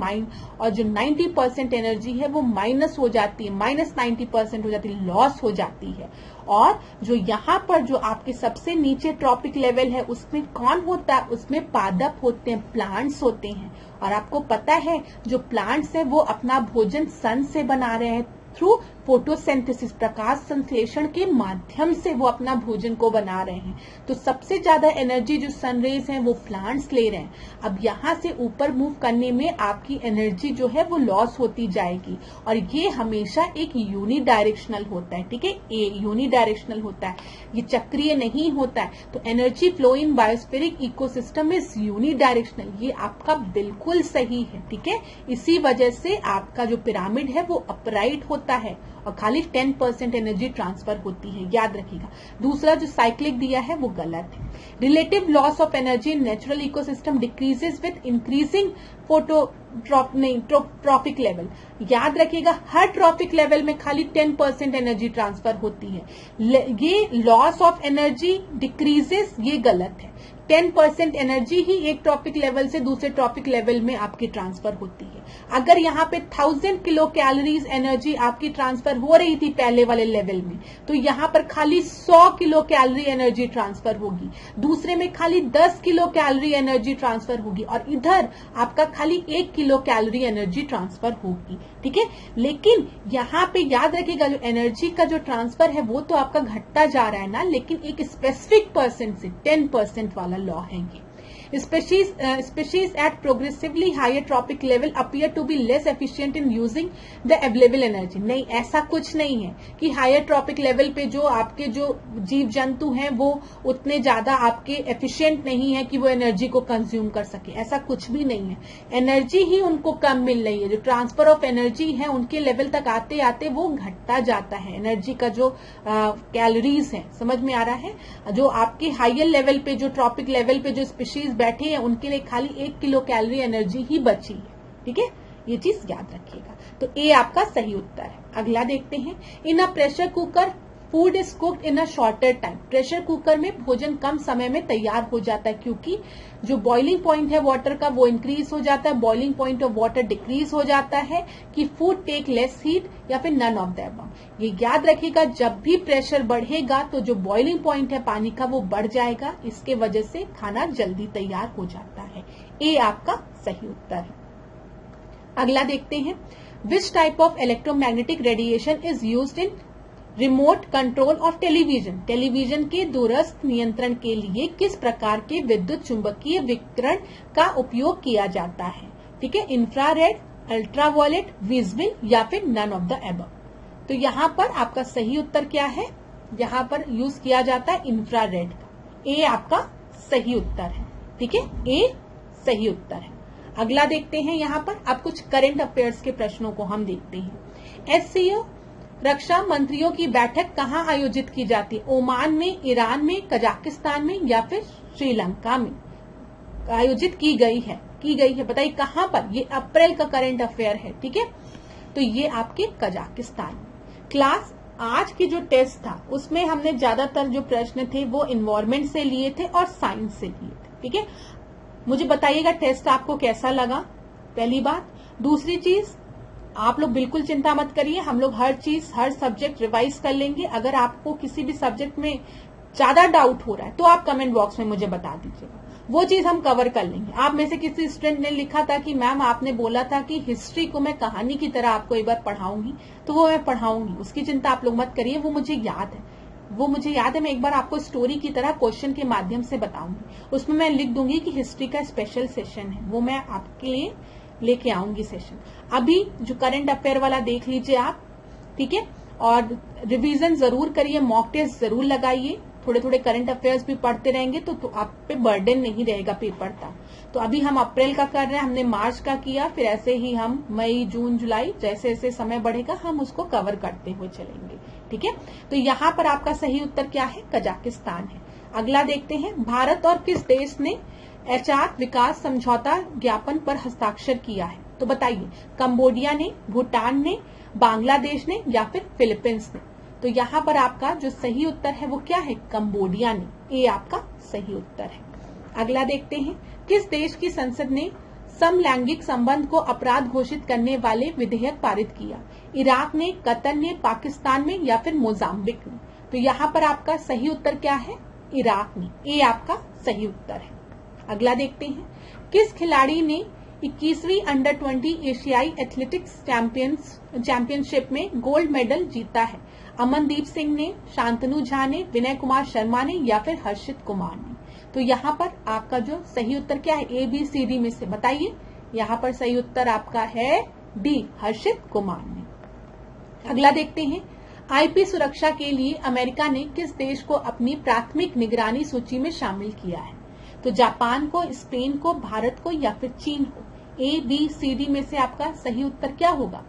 Speaker 1: और जो 90% एनर्जी है वो माइनस हो जाती है, -90% हो जाती है, लॉस हो जाती है। और जो यहाँ पर जो आपके सबसे नीचे ट्रॉपिक लेवल है उसमें कौन होता है, उसमें पादप होते हैं, प्लांट्स होते हैं। और आपको पता है जो प्लांट्स है वो अपना भोजन सन से बना रहे हैं, थ्रू फोटोसिंथेसिस प्रकाश संश्लेषण के माध्यम से वो अपना भोजन को बना रहे हैं। तो सबसे ज्यादा एनर्जी जो सनरेज है वो प्लांट्स ले रहे हैं। अब यहाँ से ऊपर मूव करने में आपकी एनर्जी जो है वो लॉस होती जाएगी और ये हमेशा एक यूनिडायरेक्शनल होता है। ठीक है, ए यूनिडायरेक्शनल होता है, ये चक्रीय नहीं होता है। तो energy flow in biospheric ecosystem is unidirectional, ये आपका बिल्कुल सही है। ठीक है, इसी वजह से आपका जो पिरामिड है वो अपराइट होता है और खाली 10% एनर्जी ट्रांसफर होती है, याद रखिएगा। दूसरा जो साइक्लिक दिया है वो गलत है। Relative loss of energy in natural ecosystem decreases with increasing trophic level, याद रखिएगा हर ट्रॉपिक लेवल में खाली 10% एनर्जी ट्रांसफर होती है। ये लॉस ऑफ एनर्जी डिक्रीजेस, ये गलत है। 10% एनर्जी ही एक ट्रॉपिक लेवल से दूसरे ट्रॉपिक लेवल में आपकी ट्रांसफर होती है। अगर यहाँ पे 1000 किलो कैलोरीज एनर्जी आपकी ट्रांसफर हो रही थी पहले वाले लेवल में, तो यहाँ पर खाली 100 किलो कैलोरी एनर्जी ट्रांसफर होगी, दूसरे में खाली 10 किलो कैलोरी एनर्जी ट्रांसफर होगी और इधर आपका खाली 1 किलो कैलोरी एनर्जी ट्रांसफर होगी। ठीक है, लेकिन यहाँ पे याद रखिएगा जो एनर्जी का जो ट्रांसफर है वो तो आपका घटता जा रहा है ना, लेकिन एक स्पेसिफिक परसेंट से 10% वाला लॉ है ये। Species at progressively higher tropic level appear to be less efficient in using the available energy। नहीं, ऐसा कुछ नहीं है कि हायर ट्रॉपिक लेवल पे जो आपके जो जीव जंतु हैं वो उतने ज्यादा आपके एफिशिएंट नहीं है कि वो एनर्जी को कंज्यूम कर सके, ऐसा कुछ भी नहीं है। एनर्जी ही उनको कम मिल रही है, जो ट्रांसफर ऑफ एनर्जी है उनके लेवल तक आते आते वो घटता जाता है। एनर्जी का जो कैलोरीज है, समझ में आ रहा है, जो आपके हायर लेवल पे जो ट्रॉपिक लेवल पे जो स्पीशीज बैठे हैं उनके लिए खाली 1 किलो कैलोरी एनर्जी ही बची है। ठीक है, ये चीज याद रखिएगा। तो ए आपका सही उत्तर है। अगला देखते हैं, in a pressure cooker food is cooked in a shorter time. Pressure cooker में भोजन कम समय में तैयार हो जाता है क्योंकि जो बॉइलिंग पॉइंट है वाटर का वो इंक्रीज हो जाता है, boiling point of water decrease हो जाता है कि फूड टेक लेस हीट या फिर नन ऑफ द अबव। ये याद रखिएगा, जब भी प्रेशर बढ़ेगा तो जो बॉइलिंग पॉइंट है पानी का वो बढ़ जाएगा, इसके वजह से खाना जल्दी तैयार हो जाता है। ए आपका सही उत्तर है। अगला देखते हैं, which type of electromagnetic radiation is used in remote control of television. Television के दूरस्थ नियंत्रण के लिए किस प्रकार के विद्युत चुंबकीय विकिरण का उपयोग किया जाता है। ठीक है, इंफ्रारेड, अल्ट्रावायलेट, विजिबल या फिर नन ऑफ द अबव। तो यहाँ पर आपका सही उत्तर क्या है, यहाँ पर यूज किया जाता है इंफ्रारेड का। ए आपका सही उत्तर है। ठीक है, ए सही उत्तर है। अगला देखते हैं, यहाँ पर अब कुछ करंट अफेयर्स के प्रश्नों को हम देखते हैं। SCO रक्षा मंत्रियों की बैठक कहाँ आयोजित की जाती है। ओमान में, ईरान में, कजाकिस्तान में या फिर श्रीलंका में आयोजित की गई है बताइए कहाँ पर। ये अप्रैल का करंट अफेयर है। ठीक है, तो ये आपके कजाकिस्तान में। क्लास आज की जो टेस्ट था उसमें हमने ज्यादातर जो प्रश्न थे वो इन्वायरमेंट से लिए थे और साइंस से लिए थे। ठीक है, मुझे बताइएगा टेस्ट आपको कैसा लगा, पहली बात। दूसरी चीज, आप लोग बिल्कुल चिंता मत करिए, हम लोग हर चीज हर सब्जेक्ट रिवाइज कर लेंगे। अगर आपको किसी भी सब्जेक्ट में ज्यादा डाउट हो रहा है तो आप कमेंट बॉक्स में मुझे बता दीजिएगा, वो चीज हम कवर कर लेंगे। आप में से किसी स्टूडेंट ने लिखा था कि मैम आपने बोला था कि हिस्ट्री को मैं कहानी की तरह आपको एक बार पढ़ाऊंगी, तो वो मैं पढ़ाऊंगी, उसकी चिंता आप लोग मत करिए, वो मुझे याद है। मैं एक बार आपको स्टोरी की तरह क्वेश्चन के माध्यम से बताऊंगी। उसमें मैं लिख दूंगी कि हिस्ट्री का स्पेशल सेशन है, वो मैं आपके लिए लेके आऊंगी सेशन। अभी जो करंट अफेयर वाला देख लीजिए आप। ठीक है, और रिवीजन जरूर करिए, मॉक टेस्ट जरूर लगाइए, थोड़े थोड़े करंट अफेयर्स भी पढ़ते रहेंगे तो आप पे बर्डन नहीं रहेगा पेपर का। तो अभी हम अप्रैल का कर रहे हैं, हमने मार्च का किया, फिर ऐसे ही हम मई, जून, जुलाई, जैसे जैसे समय बढ़ेगा हम उसको कवर करते हुए चलेंगे। ठीक है, तो यहाँ पर आपका सही उत्तर क्या है, कजाकिस्तान है। अगला देखते हैं, भारत और किस देश ने HR विकास समझौता ज्ञापन पर हस्ताक्षर किया है। तो बताइए, कंबोडिया ने, भूटान ने, बांग्लादेश ने या फिर फिलीपींस ने। तो यहाँ पर आपका जो सही उत्तर है वो क्या है, कंबोडिया ने। ए आपका सही उत्तर है। अगला देखते हैं, किस देश की संसद ने समलैंगिक संबंध को अपराध घोषित करने वाले विधेयक पारित किया। इराक ने, कतर ने, पाकिस्तान में या फिर मोजाम्बिक ने। तो यहाँ पर आपका सही उत्तर क्या है, इराक ने। ए आपका सही उत्तर है। अगला देखते हैं, किस खिलाड़ी ने 21वीं अंडर 20 एशियाई एथलेटिक्स चैंपियनशिप में गोल्ड मेडल जीता है? अमनदीप सिंह ने, शांतनु झा ने, विनय कुमार शर्मा ने या फिर हर्षित कुमार ने? तो यहाँ पर आपका जो सही उत्तर क्या है, ABCD में से बताइए। यहाँ पर सही उत्तर आपका है डी, हर्षित कुमार ने। अगला देखते हैं, IP सुरक्षा के लिए अमेरिका ने किस देश को अपनी प्राथमिक निगरानी सूची में शामिल किया है? तो जापान को, स्पेन को, भारत को या फिर चीन को? ABCD में से आपका सही उत्तर क्या होगा?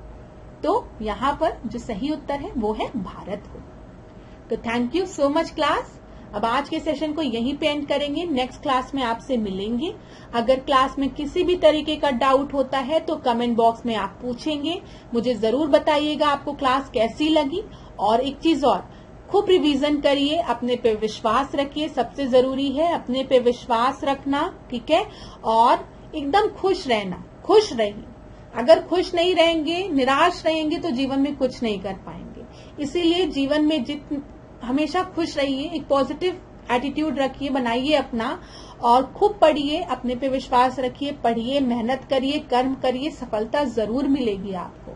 Speaker 1: तो यहाँ पर जो सही उत्तर है वो है भारत को। तो thank you so much class. अब आज के सेशन को यहीं पे एंड करेंगे। नेक्स्ट क्लास में आपसे मिलेंगे। अगर क्लास में किसी भी तरीके का डाउट होता है तो कमेंट बॉक्स में आप पूछेंगे। मुझे जरूर बताइएगा आपको क्लास कैसी लगी। और एक चीज और, खूब रिवीजन करिए, अपने पे विश्वास रखिए। सबसे जरूरी है अपने पे विश्वास रखना, ठीक है? और एकदम खुश रहना, खुश रहिए। अगर खुश नहीं रहेंगे, निराश रहेंगे तो जीवन में कुछ नहीं कर पाएंगे। इसीलिए जीवन में हमेशा खुश रहिए, एक पॉजिटिव एटीट्यूड रखिए, बनाइए अपना, और खूब पढ़िए, अपने पे विश्वास रखिए, पढ़िए, मेहनत करिए, कर्म करिए, सफलता जरूर मिलेगी आपको।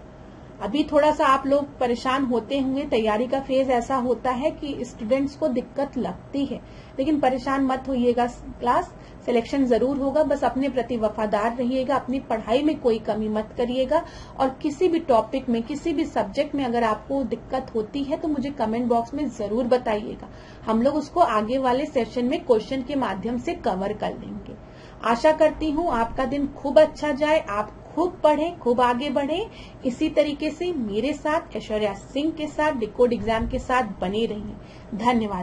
Speaker 1: अभी थोड़ा सा आप लोग परेशान होते होंगे, तैयारी का फेज ऐसा होता है कि स्टूडेंट्स को दिक्कत लगती है, लेकिन परेशान मत होइएगा। क्लास सिलेक्शन जरूर होगा, बस अपने प्रति वफादार रहिएगा, अपनी पढ़ाई में कोई कमी मत करिएगा। और किसी भी टॉपिक में, किसी भी सब्जेक्ट में अगर आपको दिक्कत होती है तो मुझे कमेंट बॉक्स में जरूर बताइएगा। हम लोग उसको आगे वाले सेशन में क्वेश्चन के माध्यम से कवर कर लेंगे। आशा करती हूँ आपका दिन खूब अच्छा जाए, आप खूब पढ़ें, खूब आगे बढ़ें। इसी तरीके से मेरे साथ, ऐश्वर्या सिंह के साथ, डिकोड एग्जाम के साथ बने रहिए। धन्यवाद।